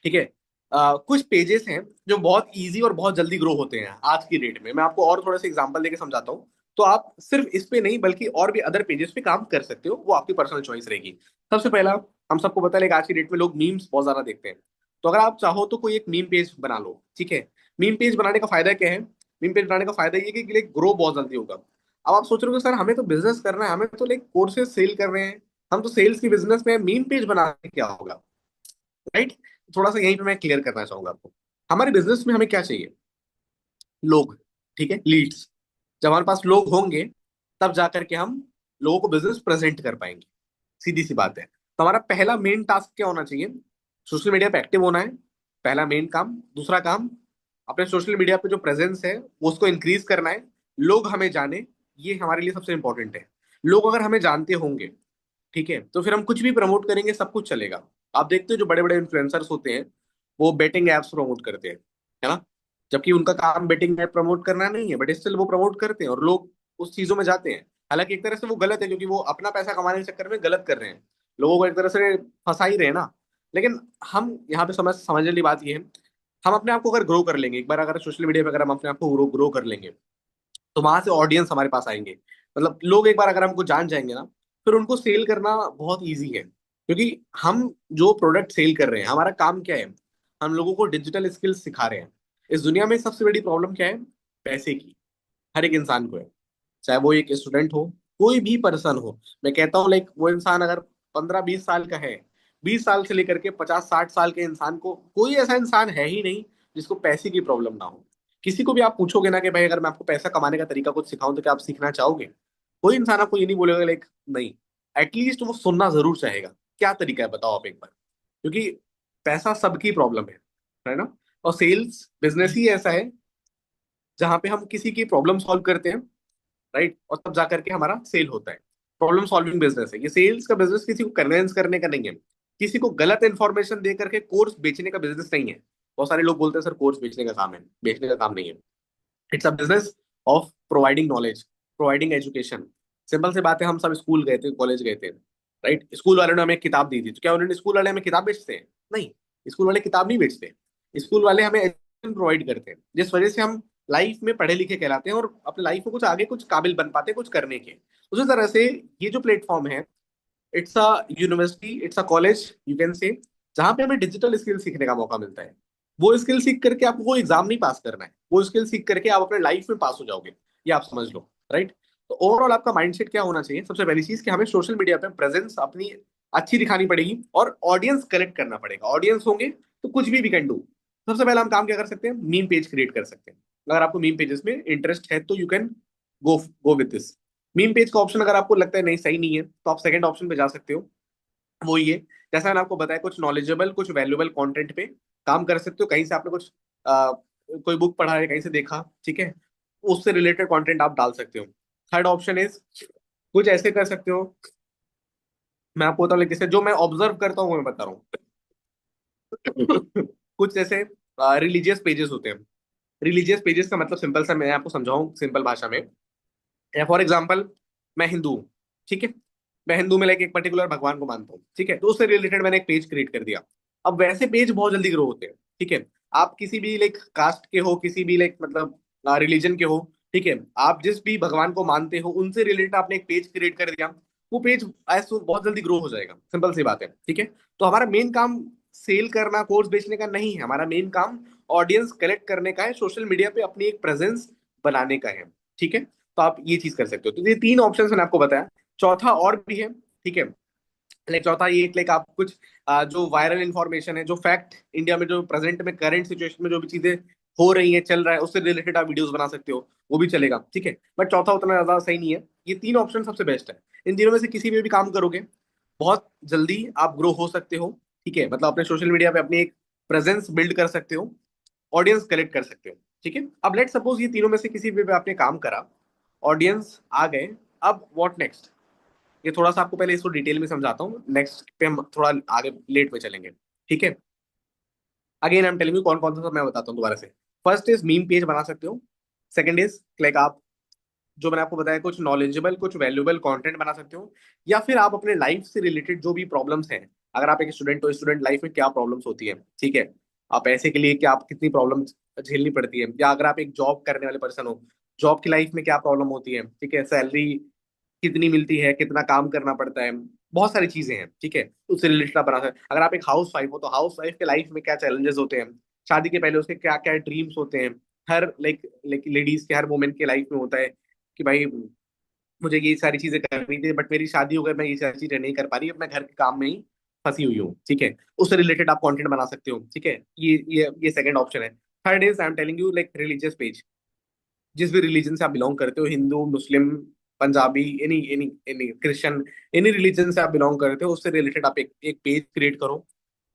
ठीक है, कुछ पेजेस हैं जो बहुत इजी और बहुत जल्दी ग्रो होते हैं आज की डेट में। मैं आपको और थोड़ा सा एग्जांपल देके समझाता हूँ। तो आप सिर्फ इस पे नहीं बल्कि और भी अदर पेजेस पे काम कर सकते हो, वो आपकी पर्सनल चॉइस रहेगी। सबसे पहला, हम सबको पता है कि आज की डेट में लोग मीम्स बहुत ज्यादा देखते हैं। तो अगर आप चाहो तो कोई एक मीम पेज बना लो। ठीक है, मीम पेज बनाने का फायदा क्या है? मीम पेज बनाने का फायदा ये है कि लाइक ग्रो बहुत जल्दी होगा। अब आप सोच रहे हो सर हमें तो बिजनेस करना है, हमें तो लाइक कोर्सेज सेल कर रहे हैं, हम तो सेल्स की बिजनेस में, मीम पेज बना के क्या होगा, राइट? थोड़ा सा यहीं पे मैं क्लियर करना चाहूंगा आपको। हमारे बिजनेस में हमें क्या चाहिए? लोग, ठीक है, लीड्स। जब हमारे पास लोग होंगे तब जा करके हम लोगों को बिजनेस प्रेजेंट कर पाएंगे, सीधी सी बात है। तो हमारा पहला मेन टास्क क्या होना चाहिए? सोशल मीडिया पे एक्टिव होना है, पहला मेन काम। दूसरा काम, अपने सोशल मीडिया पे जो प्रेजेंस है वो उसको इंक्रीज करना है, लोग हमें जाने, ये हमारे लिए सबसे इंपॉर्टेंट है। लोग अगर हमें जानते होंगे, ठीक है, तो फिर हम कुछ भी प्रमोट करेंगे सब कुछ चलेगा। आप देखते हो जो बड़े बड़े इन्फ्लुएंसर्स होते हैं वो बेटिंग एप्स प्रमोट करते हैं, है ना? जबकि उनका काम बेटिंग ऐप प्रमोट करना नहीं है, बट स्टिल वो प्रमोट करते हैं और लोग उस चीजों में जाते हैं। हालांकि एक तरह से वो गलत है, क्योंकि वो अपना पैसा कमाने के चक्कर में गलत कर रहे हैं, लोगों को एक तरह से फंसा ही रहे हैं ना। लेकिन हम यहाँ पे समझने वाली बात ये है, हम अपने आप को अगर ग्रो कर लेंगे, एक बार अगर सोशल मीडिया पे अगर हम अपने आप को ग्रो कर लेंगे, तो वहां से ऑडियंस हमारे पास आएंगे। मतलब लोग एक बार अगर हमको जान जाएंगे ना, फिर उनको सेल करना बहुत ईजी है, क्योंकि हम जो प्रोडक्ट सेल कर रहे हैं, हमारा काम क्या है, हम लोगों को डिजिटल स्किल्स सिखा रहे हैं। इस दुनिया में सबसे बड़ी प्रॉब्लम क्या है? पैसे की। हर एक इंसान को है, चाहे वो एक स्टूडेंट हो, कोई भी पर्सन हो। मैं कहता हूँ लाइक वो इंसान अगर 15-20 साल का है, 20 साल से लेकर के 50-60 साल के इंसान को, कोई ऐसा इंसान है ही नहीं जिसको पैसे की प्रॉब्लम ना हो। किसी को भी आप पूछोगे ना कि भाई अगर मैं आपको पैसा कमाने का तरीका कुछ सिखाऊं तो क्या आप सीखना चाहोगे? कोई इंसान आपको ये नहीं बोलेगा लाइक नहीं। एटलीस्ट वो सुनना जरूर चाहेगा। क्या तरीका है बताओ आप एक बार। क्योंकि पैसा सबकी प्रॉब्लम है ना। और सेल्स बिजनेस ही ऐसा है जहां पे हम किसी की प्रॉब्लम सॉल्व करते हैं, राइट, और तब जाकर के हमारा सेल होता है। प्रॉब्लम सॉल्विंग बिजनेस है ये। सेल्स का बिजनेस किसी को कन्विंस करने का नहीं है, किसी को गलत इंफॉर्मेशन दे करके कोर्स बेचने का बिजनेस नहीं है। बहुत सारे लोग बोलते हैं सर कोर्स बेचने का काम है, बेचने का काम नहीं है। It's a business of providing knowledge, providing education. Simple सी बात है, हम सब स्कूल गए थे, कॉलेज गए थे, राइट। स्कूल वालों ने हमें एक किताब दी थी, तो क्या उन्होंने, स्कूल वाले हमें किताब बेचते हैं? नहीं, स्कूल वाले किताब नहीं बेचते। स्कूल वाले हमें एजुकेशन प्रोवाइड करते हैं, जिस वजह से हम लाइफ में पढ़े लिखे कहलाते हैं और अपने लाइफ में कुछ आगे कुछ काबिल बन पाते हैं कुछ करने के। उसी तरह से ये जो प्लेटफॉर्म है, it's a university, it's a college you can से, जहां पे हमें डिजिटल स्किल सीखने का मौका मिलता है। वो स्किल सीख करके आपको वो एग्जाम नहीं पास करना है, वो स्किल सीख करके आप अपने लाइफ में पास हो जाओगे। ये आप समझ लो, राइट। तो ओवरऑल आपका माइंडसेट क्या होना चाहिए? सबसे पहली चीज कि हमें सोशल मीडिया पे प्रेजेंस अपनी अच्छी दिखानी पड़ेगी और ऑडियंस कलेक्ट करना पड़ेगा। ऑडियंस होंगे तो कुछ भी कैन डू। सबसे पहले हम काम क्या कर सकते हैं? मीम पेज क्रिएट कर सकते हैं। अगर आपको मीम पेजेस में इंटरेस्ट है तो you can go go with this. Meme page का ऑप्शन अगर आपको लगता है नहीं सही नहीं है, तो आप सेकंड ऑप्शन पे जा सकते हो। वो ये, जैसा मैंने आपको बताया, कुछ नॉलेजेबल कुछ वैल्यूएबल कंटेंट पे काम कर सकते हो। कहीं से आपने कुछ कोई बुक पढ़ा है, कहीं से देखा, ठीक है, उससे रिलेटेड कंटेंट आप डाल सकते हो। थर्ड ऑप्शन इज, कुछ ऐसे कर सकते हो, मैं आपको बताऊँ जैसे जो मैं ऑब्जर्व करता हूँ वो मैं बता रहा हूँ। कुछ जैसे रिलीजियस पेजेस होते हैं। रिलीजियस पेजेस का मतलब सिंपल सा मैं आपको समझाऊं सिंपल भाषा में, या फॉर एग्जाम्पल मैं हिंदू हूँ, ठीक है, मैं हिंदू में लाइक एक पर्टिकुलर भगवान को मानता हूँ, ठीक है, तो उससे रिलेटेड मैंने एक पेज क्रिएट कर दिया। अब वैसे पेज बहुत जल्दी ग्रो होते हैं, ठीक है। आप किसी भी लाइक कास्ट के हो, किसी भी लाइक मतलब रिलीजन के हो, ठीक है, आप जिस भी भगवान को मानते हो उनसे रिलेटेड आपने एक पेज क्रिएट कर दिया, वो पेज ऐसे बहुत जल्दी ग्रो हो जाएगा। सिंपल सी बात है, ठीक है। तो हमारा मेन काम सेल करना, कोर्स बेचने का नहीं है। हमारा मेन काम ऑडियंस कलेक्ट करने का है, सोशल मीडिया पे अपनी एक प्रेजेंस बनाने का है, ठीक है। तो आप ये चीज कर सकते हो। तो ये तीन ऑप्शन मैंने आपको बताया। चौथा और भी है, ठीक है। लाइक चौथा ये, लाइक आप कुछ जो वायरल इंफॉर्मेशन है, जो फैक्ट इंडिया में जो प्रेजेंट में करंट सिचुएशन में जो भी चीजें हो रही है, चल रहा है, उससे रिलेटेड आप वीडियोस बना सकते हो, वो भी चलेगा, ठीक है। बट चौथा उतना ज्यादा सही नहीं है। ये तीन ऑप्शन सबसे बेस्ट है। इन तीनों में से किसी में भी काम करोगे, बहुत जल्दी आप ग्रो हो सकते हो, ठीक है। मतलब अपने सोशल मीडिया पे अपनी एक प्रेजेंस बिल्ड कर सकते हो, ऑडियंस कलेक्ट कर सकते हो, ठीक है। अब लेट सपोज ये तीनों में से किसी पे आपने काम करा, ऑडियंस आ गए, अब व्हाट नेक्स्ट? ये थोड़ा सा आपको पहले इसको डिटेल में समझाता हूँ, नेक्स्ट पे हम थोड़ा आगे लेट में चलेंगे, ठीक है। Again I am telling you कौन कौन सा सब मैं बताता हूँ दोबारा से। फर्स्ट इज मीम पेज बना सकते हो। सेकंड इज लाइक आप जो मैंने आपको बताया, कुछ नॉलेजेबल कुछ वैल्यूएबल कंटेंट बना सकते हो। या फिर आप अपने लाइफ से रिलेटेड जो भी प्रॉब्लम्स हैं, अगर आप एक स्टूडेंट हो, स्टूडेंट लाइफ में क्या प्रॉब्लम्स होती है, ठीक है, आप पैसे के लिए क्या आप कितनी प्रॉब्लम्स झेलनी पड़ती है, या अगर आप एक जॉब करने वाले पर्सन हो, जॉब की लाइफ में क्या प्रॉब्लम होती है, ठीक है, सैलरी कितनी मिलती है, कितना काम करना पड़ता है, बहुत सारी चीजें हैं, ठीक है, उससे रिलेटेड आप बना सकते हैं। अगर आप एक हाउस वाइफ हो तो हाउस वाइफ के लाइफ में क्या चैलेंजेस होते हैं, शादी के पहले उसके क्या क्या ड्रीम्स होते हैं। हर लाइक लाइक लेडीज के हर वुमेन के लाइफ में होता है कि भाई मुझे ये सारी चीजें करनी थी, बट मेरी शादी हो गई, मैं ये सारी चीजें नहीं कर पा रही, अपने घर के काम में ही फंसी हुई हूँ, ठीक है। उससे रिलेटेड आप कंटेंट बना सकते हो, ठीक है। ये सेकंड ऑप्शन है। Third is I am telling you like religious page. जिस भी रिलीजन से आप बिलोंग करते हो, Hindu, Muslim, Punjabi, any any any Christian, any religion से आप बिलोंग करते हो, उससे रिलेटेड आप एक पेज क्रिएट करो।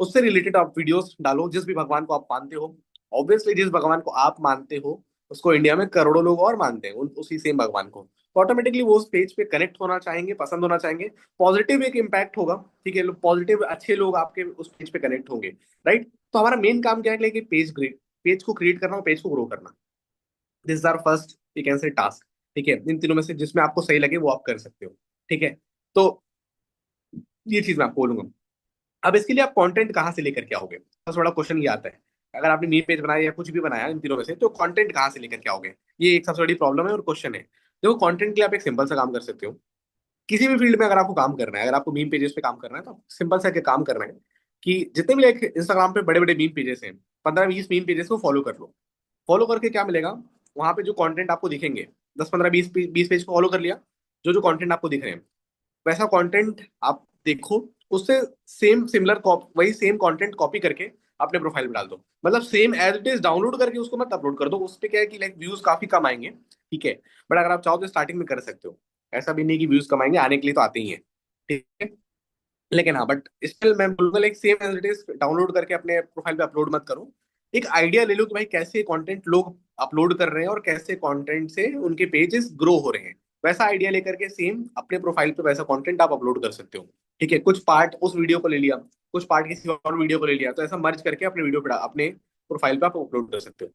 उससे रिलेटेड आप वीडियोस डालो, जिस भी भगवान को आप मानते हो। ऑब्वियसली जिस भगवान को आप मानते हो उसको इंडिया में करोड़ों लोग और मानते हैं, उसी सेम भगवान को। तो ऑटोमेटिकली वो उस पेज पे कनेक्ट होना चाहेंगे, पसंद होना चाहेंगे। पॉजिटिव एक इम्पैक्ट होगा, ठीक है, पॉजिटिव अच्छे लोग आपके उस पेज पे कनेक्ट होंगे, राइट। तो हमारा मेन काम क्या है कि पेज को क्रिएट करना और पेज को ग्रो करना। This are first you can say task, ठीक है। इन तीनों में से जिसमें आपको सही लगे वो आप कर सकते हो, ठीक है। तो ये चीज मैं आपको बोलूंगा। अब इसके लिए आप कंटेंट कहाँ से लेकर के आओगे, बस बड़ा क्वेश्चन ये आता है। अगर आपने मीम पेज बनाया या कुछ भी बनाया इन तीनों में से, तो कंटेंट कहाँ से लेकर के आओगे? ये एक सबसे बड़ी प्रॉब्लम है और क्वेश्चन है। देखो, कंटेंट के लिए आप एक सिंपल सा काम कर सकते हो। किसी भी फील्ड में अगर आपको काम करना है, अगर आपको मीम पेजेस पे काम करना है, तो सिंपल सा क्या काम करना है कि जितने भी लाइक इंस्टाग्राम पे बड़े बड़े मीम पेजेस हैं, 15-20 मीम पेजेस को फॉलो कर लो। फॉलो करके क्या मिलेगा? वहां पे जो कंटेंट आपको दिखेंगे, 10-15-20 पेज को फॉलो कर लिया, जो जो कंटेंट आपको दिख रहे हैं वैसा कंटेंट आप देखो, उससे सेम सिमिलर वही सेम कंटेंट कॉपी करके अपने प्रोफाइल में डाल दो। मतलब same as it is download करके उसको मत अपलोड कर दो, उस पे क्या है कि लाइक व्यूज काफी कम आएंगे, ठीक है। बट अगर आप चाहो तो स्टार्टिंग में कर सकते हो। ऐसा भी नहीं कि व्यूज कम आएंगे, आने के लिए तो आते ही हैं, ठीक है। लेकिन हाँ, बट स्टिल मैं बोलूंगा like same as it is download करके अपने प्रोफाइल पे अपलोड मत करो। एक आइडिया ले लो कि भाई कैसे कंटेंट लोग अपलोड कर रहे हैं और कैसे कंटेंट से उनके पेजेस ग्रो हो रहे हैं। वैसा आइडिया लेकर के सेम अपने प्रोफाइल पे वैसा कंटेंट आप अपलोड कर सकते हो, ठीक है। कुछ पार्ट उस वीडियो को ले लिया, कुछ पार्ट किसी और वीडियो को ले लिया, तो ऐसा मर्ज करके अपने वीडियो पे अपने प्रोफाइल पे आप अपलोड कर सकते हो।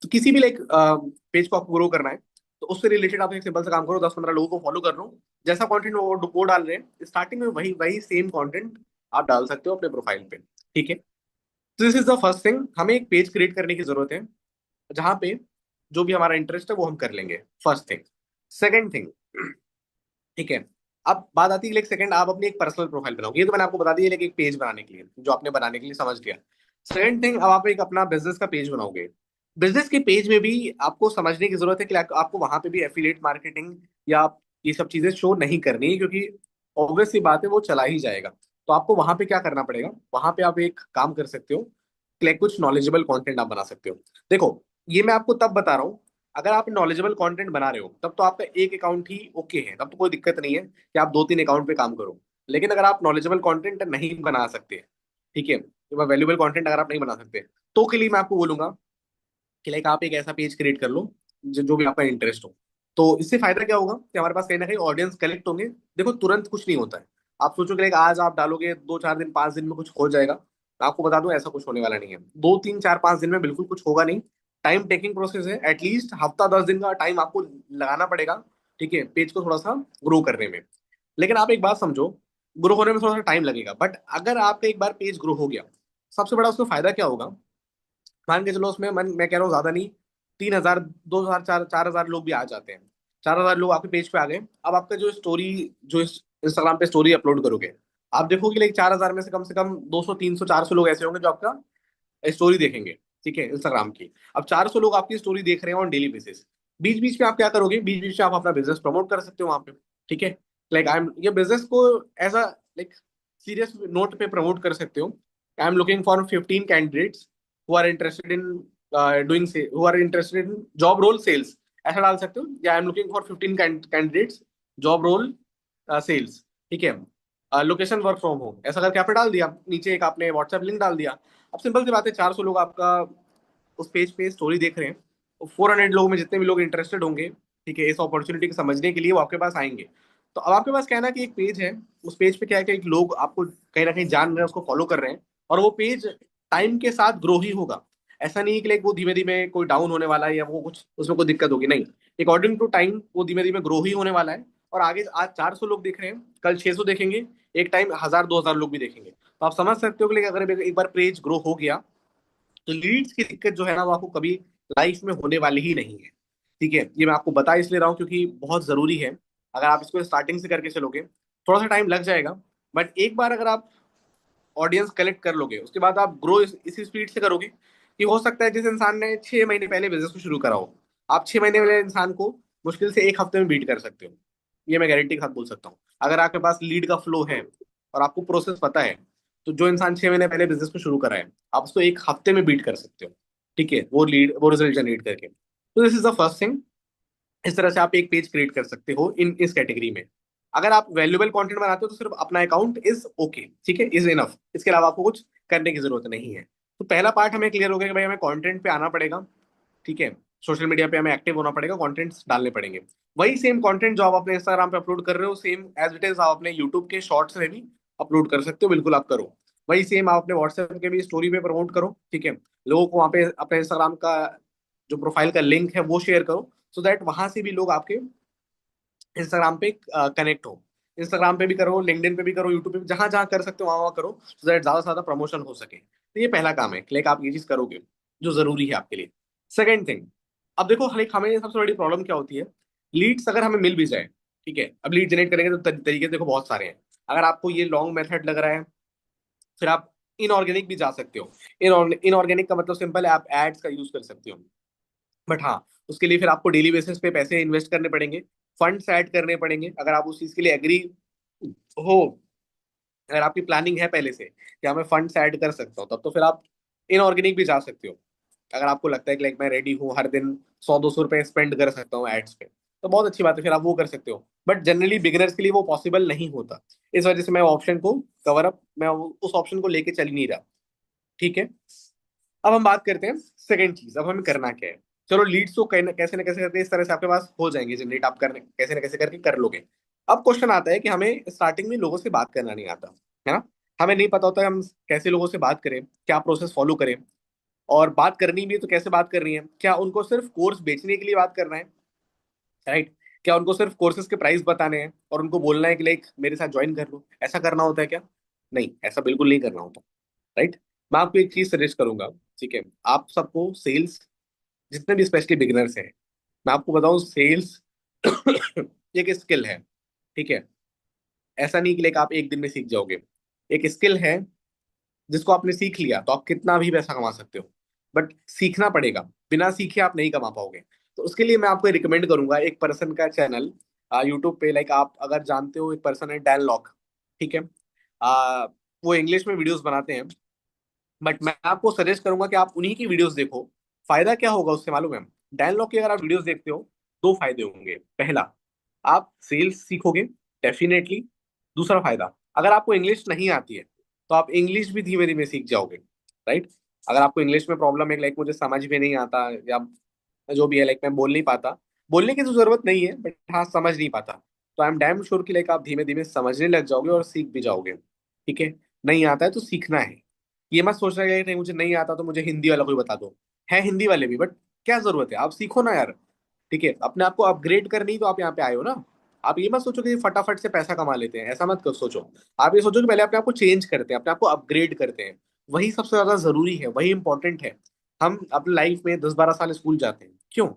तो किसी भी लाइक पेज को आपको ग्रो करना है, तो उससे रिलेटेड आप एक सिंपल सा काम करो, 10-15 लोगों को फॉलो कर लो। जैसा कंटेंट वो डाल रहे हैं स्टार्टिंग में, वही वही सेम कंटेंट आप डाल सकते हो अपने प्रोफाइल पे, ठीक है। तो this is the first thing, हमें एक पेज क्रिएट करने की जरूरत है जहाँ पे जो भी हमारा इंटरेस्ट है वो हम कर लेंगे, फर्स्ट थिंग। सेकेंड थिंग, ठीक है। अब बात आती है लाइक सेकंड, आप अपनी एक पर्सनल प्रोफाइल बनाओगे, ये तो मैंने आपको बता दिया, लेकिन एक पेज बनाने के लिए जो आपने बनाने के लिए समझ लिया। सेकंड थिंग, अब आप एक अपना बिजनेस का पेज बनाओगे। बिजनेस के पेज में भी आपको समझने की जरूरत है कि आपको वहां पे भी एफिलिएट मार्केटिंग या ये सब चीजें शो नहीं करनी है, क्योंकि ऑब्वियस सी बात है वो चला ही जाएगा। तो आपको वहां पे क्या करना पड़ेगा? वहां पे आप एक काम कर सकते हो कि like कुछ नॉलेजेबल कंटेंट आप बना सकते हो। देखो, ये मैं आपको तब बता रहा हूँ अगर आप नॉलेजेबल कंटेंट बना रहे हो, तब तो आपका एक अकाउंट ही ओके है, तब तो कोई दिक्कत नहीं है कि आप 2-3 अकाउंट पे काम करो। लेकिन अगर आप नॉलेजेबल कंटेंट नहीं बना सकते, ठीक है, वैल्यूबल कंटेंट अगर आप नहीं बना सकते, तो के लिए मैं आपको बोलूंगा कि लाइक आप एक ऐसा पेज क्रिएट कर लो जो भी आपका इंटरेस्ट हो। तो इससे फायदा क्या होगा कि हमारे पास कहीं ना कहीं ऑडियंस कलेक्ट होंगे। देखो, तुरंत कुछ नहीं होता है। आप सोचो कि लाइक आज आप डालोगे, 2-4 दिन 5 दिन में कुछ हो जाएगा, मैं आपको बता दूं ऐसा कुछ होने वाला नहीं है। 2-3-4-5 दिन में बिल्कुल कुछ होगा नहीं। टाइम टेकिंग प्रोसेस है, एटलीस्ट हफ्ता 10 दिन का टाइम आपको लगाना पड़ेगा, ठीक है, पेज को थोड़ा सा ग्रो करने में। लेकिन आप एक बात समझो, ग्रो होने में थोड़ा सा टाइम लगेगा, बट अगर आपका एक बार पेज ग्रो हो गया, सबसे बड़ा उसका फायदा क्या होगा? मान के चलो उसमें मैं कह रहा हूँ ज्यादा नहीं, 3,000, 2,000, 4,000 लोग भी आ जाते हैं। 4,000 लोग आपके पेज पे आ गए। अब आपका जो स्टोरी, जो इंस्टाग्राम पे स्टोरी अपलोड करोगे, आप देखोगे लाइक 4,000 में से कम 200, 300, 400 लोग ऐसे होंगे जो आपका स्टोरी देखेंगे, ठीक है, इंस्टाग्राम की। अब 400 लोग आपकी स्टोरी देख रहे हैं ऑन डेली बेसिस। बीच बीच में आप क्या करोगे? बीच बीच में आप अपना बिजनेस प्रमोट कर सकते हो वहां पे, ठीक है। लाइक आई एम, ये बिजनेस को as a like serious note पे प्रमोट कर सकते हो। I am looking for 15 candidates who are interested in doing, who are interested in job role sales, ऐसा डाल सकते हो। या I am looking for 15 candidates job role sales, ठीक है, लोकेशन वर्क फ्रॉम होम, ऐसा करके आपने डाल दिया। नीचे एक आपने व्हाट्सएप लिंक डाल दिया। अब सिंपल सी बात है, 400 लोग आपका उस पेज पे स्टोरी देख रहे हैं, 400 लोगों में जितने भी लोग इंटरेस्टेड होंगे, ठीक है, इस अपॉर्चुनिटी को समझने के लिए वो आपके पास आएंगे। तो अब आपके पास क्या है ना कि एक पेज है, उस पेज पे क्या है कि एक लोग आपको कहीं ना कहीं जान रहे हैं, उसको फॉलो कर रहे हैं, और वो पेज टाइम के साथ ग्रो ही होगा। ऐसा नहीं है कि लाइक वो धीमे धीमे कोई डाउन होने वाला है या वो कुछ उसमें कोई दिक्कत होगी, नहीं। अकॉर्डिंग टू टाइम वो धीमे धीमे ग्रो ही होने वाला है। और आगे आज 400 लोग देख रहे हैं, कल 600 देखेंगे, एक टाइम 1,000-2,000 लोग भी देखेंगे। तो आप समझ सकते हो कि अगर एक बार पेज ग्रो हो गया, तो लीड्स की दिक्कत जो है ना वो आपको कभी लाइफ में होने वाली ही नहीं है, ठीक है। ये मैं आपको बता इसलिए रहा हूँ क्योंकि बहुत जरूरी है। अगर आप इसको स्टार्टिंग से करके चलोगे, थोड़ा सा टाइम लग जाएगा, बट एक बार अगर आप ऑडियंस कलेक्ट कर लोगे, उसके बाद आप ग्रो इसी स्पीड से करोगे कि हो सकता है जिस इंसान ने 6 महीने पहले बिजनेस को शुरू करा हो, आप 6 महीने वाले इंसान को मुश्किल से एक हफ्ते में बीट कर सकते हो। ये मैं गारंटी के साथ बोल सकता हूँ। अगर आपके पास लीड का फ्लो है और आपको प्रोसेस पता है, तो जो इंसान 6 महीने पहले बिजनेस को शुरू करा है, आप उसको एक हफ्ते में बीट कर सकते हो, ठीक है, वो रिजल्ट जनरेट करके। तो this is the first thing. इस तरह से आप एक पेज क्रिएट कर सकते हो इन इस कैटेगरी में। अगर आप वैल्यूएबल कंटेंट बनाते हो तो सिर्फ अपना अकाउंट इज ओके, ठीक है, इज इनफ। इसके अलावा आपको कुछ करने की जरूरत नहीं है। तो पहला पार्ट हमें क्लियर हो गया कि भाई हमें कंटेंट पे आना पड़ेगा, ठीक है। सोशल मीडिया पे हमें एक्टिव होना पड़ेगा, कंटेंट्स डालने पड़ेंगे। वही सेम कंटेंट जो आप अपने इंस्टाग्राम पे अपलोड कर रहे हो, सेम एज इट इज आप अपने यूट्यूब के शॉर्ट्स में भी अपलोड कर सकते हो, बिल्कुल आप करो। वही सेम आप अपने व्हाट्सएप के भी स्टोरी पे प्रमोट करो, ठीक है। लोगों को वहाँ पे अपने इंस्टाग्राम का जो प्रोफाइल का लिंक है वो शेयर करो, सो दैट वहां से भी लोग आपके इंस्टाग्राम पे कनेक्ट हो। इंस्टाग्राम पे भी करो, लिंक्डइन पे भी करो, यूट्यूब पे भी, जहां जहां कर सकते हो वहां वहां करो, सो दैट ज्यादा से ज्यादा प्रमोशन हो सके। तो ये पहला काम है, लाइक आप ये चीज करोगे जो जरूरी है आपके लिए। सेकेंड थिंग, अब देखो लाइक हमें सबसे बड़ी प्रॉब्लम क्या होती है, लीड्स अगर हमें मिल भी जाए, ठीक है, अब लीड जनरेट करेंगे तो तरीके देखो बहुत सारे हैं। अगर आपको ये लॉन्ग मेथड लग रहा है, फिर आप इनऑर्गेनिक भी जा सकते हो। इनऑर्गेनिक का मतलब सिंपल है, आप एड्स का यूज कर सकते हो। बट हाँ, उसके लिए फिर आपको डेली बेसिस पे पैसे इन्वेस्ट करने पड़ेंगे, फंड्स ऐड करने पड़ेंगे। अगर आप उस चीज के लिए एग्री हो, अगर आपकी प्लानिंग है पहले से कि हाँ मैं फंड्स ऐड कर सकता हूँ, तब तो फिर आप इनऑर्गेनिक भी जा सकते हो। अगर आपको लगता है कि लाइक मैं रेडी हूँ हर दिन 100-200 रुपए स्पेंड कर सकता हूँ एड्स पे, तो बहुत अच्छी बात है, फिर आप वो कर सकते हो। बट जनरली बिगिनर्स के लिए वो पॉसिबल नहीं होता। इस वजह से मैं ऑप्शन को कवर अप, मैं उस ऑप्शन को लेके चल ही नहीं रहा। ठीक है, अब हम बात करते हैं सेकंड चीज, अब हमें करना क्या है। चलो लीड्स तो कैसे ना कैसे करके इस तरह से आपके पास हो जाएंगे जनरेट, आप करने कैसे ना कैसे करके कर लोगे। अब क्वेश्चन आता है कि हमें स्टार्टिंग में लोगों से बात करना नहीं आता, है ना। हमें नहीं पता होता है हम कैसे लोगों से बात करें, क्या प्रोसेस फॉलो करें, और बात करनी भी है तो कैसे बात करनी है। क्या उनको सिर्फ कोर्स बेचने के लिए बात करना है, राइट। क्या उनको सिर्फ कोर्सेज के प्राइस बताने हैं और उनको बोलना है कि लाइक मेरे साथ ज्वाइन कर लो, ऐसा करना होता है क्या? नहीं, ऐसा बिल्कुल नहीं करना होता, राइट। मैं आपको एक चीज सजेस्ट करूंगा, ठीक है, आप सबको सेल्स, जितने भी स्पेशली बिगिनर्स हैं, मैं आपको बताऊं सेल्स एक स्किल है, ठीक है। ऐसा नहीं कि लाइक आप एक दिन में सीख जाओगे, एक स्किल है जिसको आपने सीख लिया तो आप कितना भी पैसा कमा सकते हो। बट सीखना पड़ेगा, बिना सीखे आप नहीं कमा पाओगे। तो उसके लिए मैं आपको रिकमेंड करूंगा एक पर्सन का चैनल यूट्यूब पे, लाइक आप अगर जानते हो, एक पर्सन है डैन लॉक, ठीक है। वो इंग्लिश में वीडियोस बनाते हैं, बट मैं आपको सजेस्ट करूंगा कि आप उन्हीं की वीडियोस देखो। फायदा क्या होगा उससे मालूम है? डैन लॉक की अगर आप वीडियोस देखते हो, दो फायदे होंगे। पहला, आप सेल्स सीखोगे डेफिनेटली। दूसरा फायदा, अगर आपको इंग्लिश नहीं आती है तो आप इंग्लिश भी धीमे धीमे सीख जाओगे, राइट। अगर आपको इंग्लिश में प्रॉब्लम है, लाइक मुझे समझ में नहीं आता, या जो भी है, लाइक मैं बोल नहीं पाता, बोलने की तो जरूरत नहीं है, बट हाँ समझ नहीं पाता, तो आई एम डैम श्योर कि लाइक आप धीमे धीमे समझने लग जाओगे और सीख भी जाओगे। ठीक है, नहीं आता है तो सीखना है। ये मत सोच रहे कि नहीं मुझे नहीं आता तो मुझे हिंदी वाला कोई बता दो, है हिंदी वाले भी, बट क्या जरूरत है, आप सीखो ना यार। ठीक है, अपने आप को अपग्रेड करनी तो आप यहाँ पे आए हो ना। आप ये मत सोचो कि फटाफट से पैसा कमा लेते हैं, ऐसा मत सोचो। आप ये सोचो कि पहले अपने आप को चेंज करते हैं, अपने आप को अपग्रेड करते हैं। वही सबसे ज्यादा जरूरी है, वही इंपॉर्टेंट है। हम अपनी लाइफ में 10-12 साल स्कूल जाते हैं क्यों?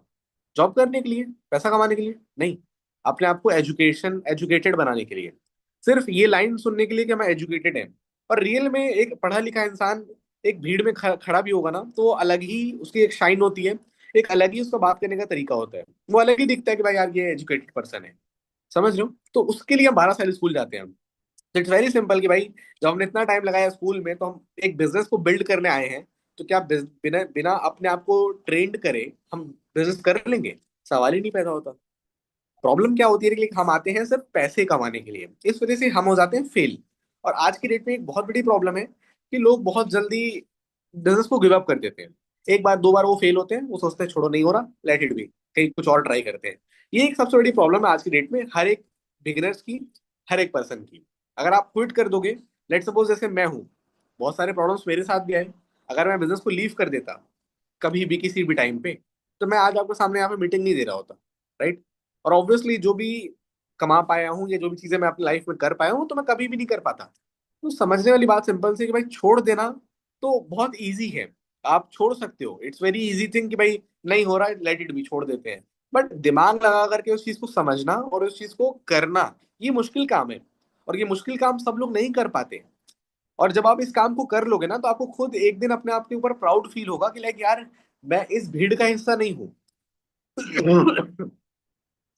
जॉब करने के लिए, पैसा कमाने के लिए नहीं, अपने आप को एजुकेटेड बनाने के लिए। सिर्फ ये लाइन सुनने के लिए कि मैं एजुकेटेड है। और रियल में एक पढ़ा लिखा इंसान एक भीड़ में खड़ा भी होगा ना, तो वो अलग ही उसकी एक शाइन होती है, एक अलग ही उसका बात करने का तरीका होता है, वो अलग ही दिखता है कि भाई यार ये एजुकेटेड पर्सन है। समझ रहे हो? तो उसके लिए हम 12 साल स्कूल जाते हैं। तो इट्स वेरी सिंपल कि भाई जब हमने इतना टाइम लगाया स्कूल में, तो हम एक बिजनेस को बिल्ड करने आए हैं। तो क्या बिना बिना अपने आप को ट्रेंड करे हम बिजनेस कर लेंगे? सवाल ही नहीं पैदा होता। प्रॉब्लम क्या होती है कि हम आते हैं सिर्फ पैसे कमाने के लिए, इस वजह से हम हो जाते हैं फेल। और आज की डेट में एक बहुत बड़ी प्रॉब्लम है कि लोग बहुत जल्दी बिजनेस को गिव अप कर देते हैं। एक बार दो बार वो फेल होते हैं, वो सोचते हैं छोड़ो नहीं हो रहा, लेट इट बी, कहीं कुछ और ट्राई करते हैं। ये एक सबसे बड़ी प्रॉब्लम है आज की डेट में, हर एक बिगिनर्स की, हर एक पर्सन की। अगर आप क्विट कर दोगे, लेट सपोज जैसे मैं हूँ, बहुत सारे प्रॉब्लम्स मेरे साथ भी आए। अगर मैं बिजनेस को लीव कर देता कभी भी किसी भी टाइम पे, तो मैं आज आपके सामने यहाँ पे मीटिंग नहीं दे रहा होता, राइट। और ऑब्वियसली जो भी कमा पाया हूँ या जो भी चीजें मैं अपनी लाइफ में कर पाया हूँ, तो मैं कभी भी नहीं कर पाता। तो समझने वाली बात सिंपल सी है कि भाई छोड़ देना तो बहुत इजी है। आप छोड़ सकते हो, इट्स वेरी इजी थिंग कि भाई नहीं हो रहा है, लेट इट भी, छोड़ देते हैं। बट दिमाग लगा करके उस चीज को समझना और उस चीज को करना, ये मुश्किल काम है। और ये मुश्किल काम सब लोग नहीं कर पाते। और जब आप इस काम को कर लोगे ना, तो आपको खुद एक दिन अपने आप के ऊपर प्राउड फील होगा कि लाइक यार मैं इस भीड़ का हिस्सा नहीं हूँ।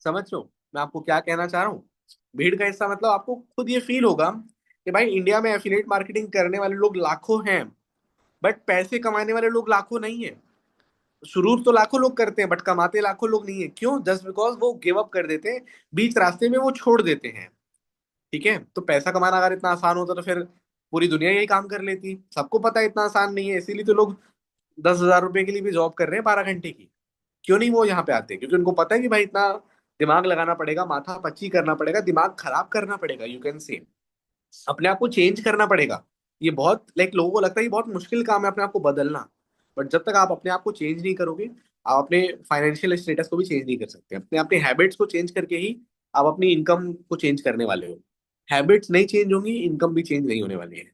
समझ लो मैं आपको क्या कहना चाह रहा हूँ। भीड़ का हिस्सा मतलब आपको खुद ये फील होगा कि भाई इंडिया में एफिलिएट मार्केटिंग करने वाले लोग लाखों हैं, बट पैसे कमाने वाले लोग लाखों नहीं है। शुरू तो लाखों लोग करते हैं, बट कमाते लाखों लोग नहीं है। क्यों? जस्ट बिकॉज वो गिव अप कर देते हैं, बीच रास्ते में वो छोड़ देते हैं। ठीक है, तो पैसा कमाना अगर इतना आसान होता तो फिर पूरी दुनिया यही काम कर लेती। सबको पता है इतना आसान नहीं है, इसीलिए तो लोग 10,000 रुपए के लिए भी जॉब कर रहे हैं 12 घंटे की। क्यों नहीं वो यहाँ पे आते? क्योंकि उनको पता है कि भाई इतना दिमाग लगाना पड़ेगा, माथा पच्ची करना पड़ेगा, दिमाग खराब करना पड़ेगा, यू कैन से अपने आप को चेंज करना पड़ेगा। ये बहुत लाइक लोगों को लगता है ये बहुत मुश्किल काम है अपने आप को बदलना। बट जब तक आप अपने आप को चेंज नहीं करोगे, आप अपने फाइनेंशियल स्टेटस को भी चेंज नहीं कर सकते। अपने अपने हैबिट्स को चेंज करके ही आप अपनी इनकम को चेंज करने वाले हो। हैबिट्स नहीं चेंज होंगी, इनकम भी चेंज नहीं होने वाली है।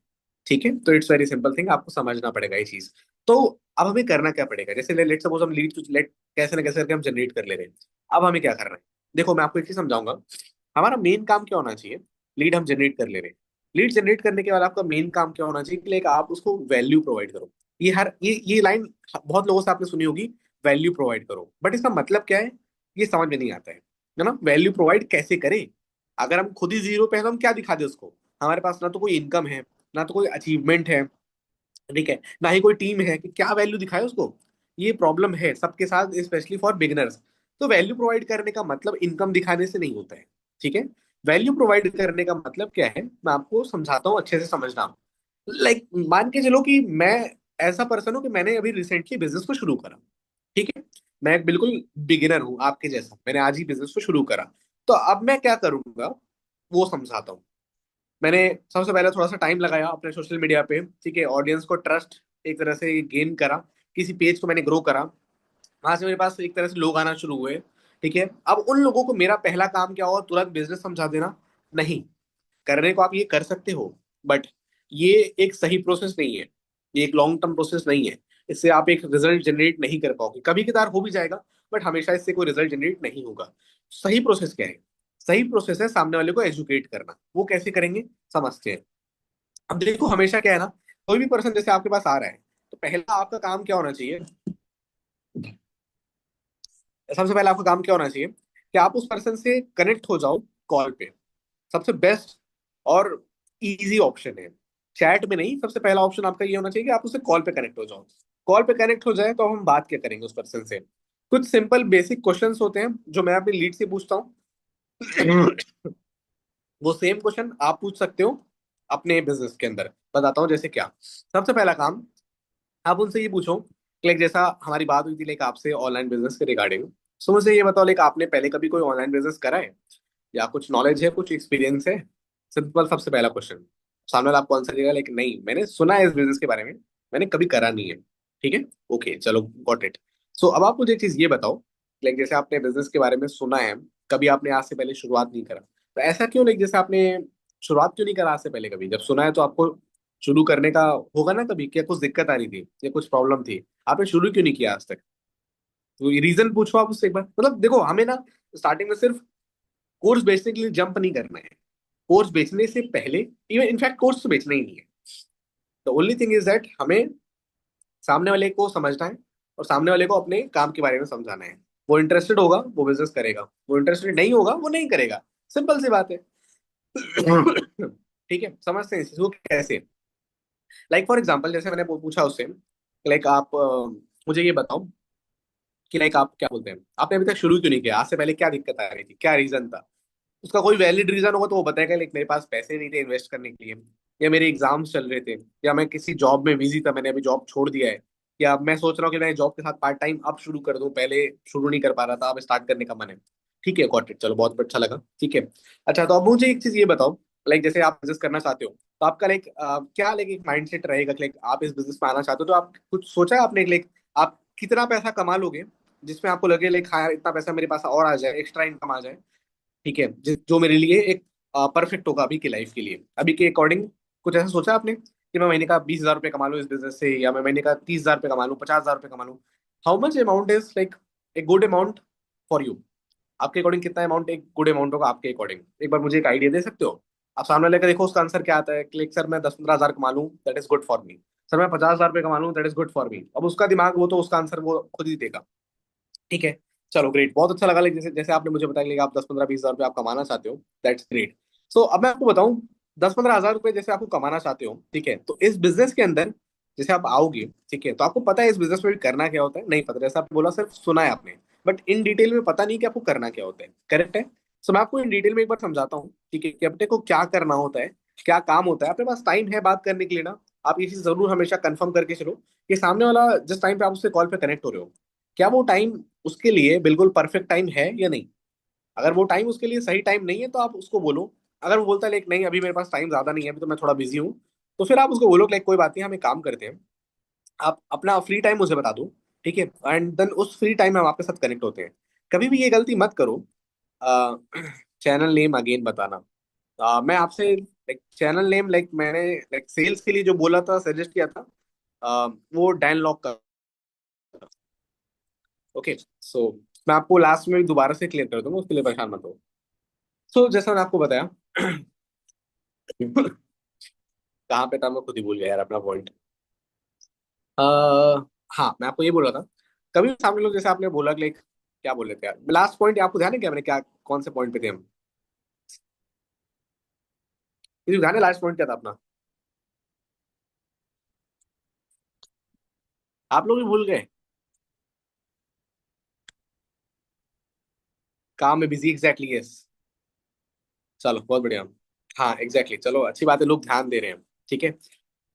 ठीक है, तो इट्स वेरी सिंपल थिंग, आपको समझना पड़ेगा ये चीज। तो अब हमें करना क्या पड़ेगा, जैसे लेट सपोज हम लीड लेट कैसे ना कैसे करके हम जनरेट कर ले रहे हैं। अब हमें क्या करना है, देखो मैं आपको एक चीज समझाऊंगा। हमारा मेन काम क्या होना चाहिए, लीड हम जनरेट कर ले रहे हैं। लीड जनरेट करने के बाद आपका मेन काम क्या होना चाहिए कि लाइक आप उसको वैल्यू प्रोवाइड करो। ये लाइन बहुत लोगों से आपने सुनी होगी, वैल्यू प्रोवाइड करो, बट इसका मतलब क्या है ये समझ में नहीं आता है ना। वैल्यू प्रोवाइड कैसे करें, अगर हम खुद ही जीरो पे हैं तो हम क्या दिखा दे उसको। हमारे पास ना तो कोई इनकम है, ना तो कोई अचीवमेंट है, ठीक है, ना ही कोई टीम है कि क्या वैल्यू दिखाए उसको। ये प्रॉब्लम है सबके साथ, स्पेशली फॉर बिगिनर्स। तो वैल्यू प्रोवाइड करने का मतलब इनकम दिखाने से नहीं होता है, ठीक है। वैल्यू प्रोवाइड करने का मतलब क्या है, मैं आपको समझाता हूँ, अच्छे से समझना। लाइक मान के चलो कि मैं ऐसा पर्सन हूँ कि मैंने अभी रिसेंटली बिजनेस को शुरू करा, ठीक है। मैं एक बिल्कुल बिगिनर हूँ आपके जैसा, मैंने आज ही बिजनेस को शुरू करा। तो अब मैं क्या करूंगा वो समझाता हूँ। मैंने सबसे पहले थोड़ा सा टाइम लगाया अपने सोशल मीडिया पे, ठीक है, ऑडियंस को ट्रस्ट एक तरह से गेन करा, किसी पेज को मैंने ग्रो करा, वहां से मेरे पास एक तरह से लोग आना शुरू हुए, ठीक है। अब उन लोगों को मेरा पहला काम क्या होगा, तुरंत बिजनेस समझा देना? नहीं। करने को आप ये कर सकते हो, बट ये एक सही प्रोसेस नहीं है, ये एक लॉन्ग टर्म प्रोसेस नहीं है। इससे आप एक रिजल्ट जनरेट नहीं कर पाओगे, कभी कभार हो भी जाएगा, बट हमेशा इससे कोई रिजल्ट जनरेट नहीं होगा। सही प्रोसेस क्या है, सही प्रोसेस है सामने वाले को एजुकेट करना। वो कैसे करेंगे, समझते हैं। अब देखो हमेशा क्या है ना, कोई भी पर्सन जैसे आपके पास आ रहा है, तो पहला आपका काम क्या होना चाहिए, सबसे पहले आपका काम क्या होना चाहिए कि आप उस पर्सन से कनेक्ट हो जाओ कॉल पे। सबसे बेस्ट और इजी ऑप्शन है, चैट में नहीं। सबसे पहला ऑप्शन आपका ये होना चाहिए कि आप उससे कॉल पे कनेक्ट हो जाओ। कॉल पे कनेक्ट हो जाए तो हम बात क्या करेंगे उस पर्सन से। कुछ सिंपल बेसिक क्वेश्चंस होते हैं जो मैं अपनी लीड से पूछता हूँ। वो सेम क्वेश्चन आप पूछ सकते हो अपने बिजनेस के अंदर। बताता हूँ जैसे क्या। सबसे पहला काम, आप उनसे ये पूछो कि लाइक जैसा हमारी बात हुई थी लाइक आपसे ऑनलाइन बिजनेस के रिगार्डिंग। सो मुझे ये बताओ लाइक आपने पहले कभी कोई ऑनलाइन बिजनेस करा है, या कुछ नॉलेज है, कुछ एक्सपीरियंस है। सिंपल सबसे पहला क्वेश्चन। सामने वाला आपको आंसर देगा लाइक नहीं, मैंने सुना है इस बिजनेस के बारे में, मैंने कभी करा नहीं है। ठीक है, ओके चलो, गॉट इट। सो अब आप मुझे एक चीज ये बताओ, लाइक जैसे आपने बिजनेस के बारे में सुना है, कभी आपने आज से पहले शुरुआत नहीं करा, तो ऐसा क्यों, लाइक जैसे आपने शुरुआत क्यों नहीं करा आज से पहले कभी, जब सुना है तो आपको शुरू करने का होगा ना कभी, क्या कुछ दिक्कत आ रही थी या कुछ प्रॉब्लम थी, आपने शुरू क्यों नहीं किया आज तक। तो रीजन पूछो आप उससे एक बार। मतलब देखो हमें ना स्टार्टिंग में सिर्फ कोर्स बेचने के लिए जंप नहीं करना है। कोर्स बेचने से पहले, इवन इनफैक्ट कोर्स तो बेचना ही नहीं है। The only thing is that हमें सामने वाले को समझना है, और सामने वाले को अपने काम के बारे में समझाना है। वो इंटरेस्टेड होगा वो बिजनेस करेगा, वो इंटरेस्टेड नहीं होगा वो नहीं करेगा। सिंपल सी बात है। ठीक है, समझते हैं इस चीज़ को कैसे। लाइक फॉर एग्जाम्पल जैसे मैंने पूछा उससे, लाइक आप मुझे ये बताओ कि लाइक आप क्या बोलते हैं, आपने अभी तक शुरू क्यों नहीं किया, आज से पहले क्या दिक्कत आ रही थी, क्या रीजन था। उसका कोई वैलिड रीजन होगा तो वो बताएगा लाइक मेरे पास पैसे नहीं थे इन्वेस्ट करने के लिए, या मेरे एग्जाम्स चल रहे थे, या मैं किसी जॉब में बिजी था, मैंने अभी जॉब छोड़ दिया है, या मैं सोच रहा हूँ कि मैं जॉब के साथ पार्ट टाइम अब शुरू कर दूं, पहले शुरू नहीं कर पा रहा था, अब स्टार्ट करने का मन है। ठीक है, गॉट इट, चलो बहुत अच्छा लगा, ठीक है। अच्छा तो अब मुझे एक चीज ये बताओ, लाइक जैसे आप बिजनेस करना चाहते हो, तो आपका लाइक क्या लाइक एक माइंड सेट रहेगा, लाइक आप इस बिजनेस में आना चाहते हो तो आप कुछ सोचा है आपने, लाइक आप कितना पैसा कमा लोगे जिसमें आपको लगे लाइक हाँ यार, इतना पैसा मेरे पास और आ जाए, एक्स्ट्रा इनकम आ जाए, ठीक है, जो मेरे लिए एक परफेक्ट होगा अभी की लाइफ के लिए, अभी के अकॉर्डिंग। कुछ ऐसा सोचा आपने कि मैं महीने का 20,000 रुपये कमा लूँ इस बिजनेस से, या मैं महीने का 30,000 रुपये कमा लूँ, 50,000 रुपये कमा लूँ। How much amount is like a good amount for you. आपके अकॉर्डिंग कितना अमाउंट एक गुड अमाउंट होगा आपके अकॉर्डिंग, एक बार मुझे एक आइडिया दे सकते हो। आप सामने लेकर देखो उसका आंसर क्या आता है, क्लिक सर मैं 10-15 हजार कमा लूँ that is good for me, sir मैं 50,000 रुपये कमा लूँ that is good for me. अब उसका दिमाग वो तो उसका आंसर वो खुद ही देगा, ठीक है। चलो ग्रेट, बहुत अच्छा लगा, लेकिन जैसे जैसे आपने मुझे बताया कि आप 10-15-20 हजार रुपये आप कमाना चाहते हो, दैट्स ग्रेट। सो अब मैं आपको बताऊं, 10-15 हजार रुपये जैसे आपको कमाना चाहते हो, ठीक है, तो इस बिजनेस के अंदर जैसे आप आओगे, ठीक है, तो आपको पता है इस बिजनेस में भी करना क्या होता है, नहीं पता, जैसा आपने बोला सिर्फ सुना है आपने, बट इन डिटेल में पता नहीं कि आपको करना क्या होता है, करेक्ट है। सो मैं आपको इन डिटेल में एक बार समझाता हूँ, ठीक है, कि अपने को क्या करना होता है, क्या काम होता है। अपने पास टाइम है बात करने के लिए ना, आप ये चीज जरूर हमेशा कंफर्म करके चलो कि सामने वाला जिस टाइम पे आप उससे कॉल पे कनेक्ट हो रहे हो, क्या वो टाइम उसके लिए बिल्कुल परफेक्ट टाइम है या नहीं। अगर वो टाइम उसके लिए सही टाइम नहीं है तो आप उसको बोलो। अगर वो बोलता है लाइक नहीं अभी मेरे पास टाइम ज्यादा नहीं है, अभी तो मैं थोड़ा बिजी हूँ, तो फिर आप उसको बोलो लाइक कोई बात नहीं, हम एक काम करते हैं, आप अपना फ्री टाइम मुझे बता दो, ठीक है, एंड देन उस फ्री टाइम में हम आपके साथ कनेक्ट होते हैं। कभी भी ये गलती मत करो, चैनल नेम अगेन बताना, मैं आपसे लाइक चैनल नेम लाइक मैंने लाइक सेल्स के लिए जो बोला था, सजेस्ट किया था, वो डैन लॉक का। ओके, सो मैं आपको लास्ट में दोबारा से क्लियर कर दूंगा, उसके लिए परेशान मत हो। सो जैसा मैंने आपको बताया कहाँ पे था मैं खुद ही भूल गया यार अपना पॉइंट। हाँ, मैं आपको ये बोल रहा था, कभी भी सामने लोग, जैसे आपने बोला कि लाइक क्या बोल रहे थे यार, लास्ट पॉइंट आपको ध्यान है क्या, मैंने क्या कौन से पॉइंट पे थे हम? किसी को ध्यान है लास्ट पॉइंट क्या था अपना? आप लोग भी भूल गए? काम में बिजी, एग्जैक्टली, यस। चलो बहुत बढ़िया। हाँ एग्जैक्टली, चलो अच्छी बात है, लोग ध्यान दे रहे हैं। ठीक है।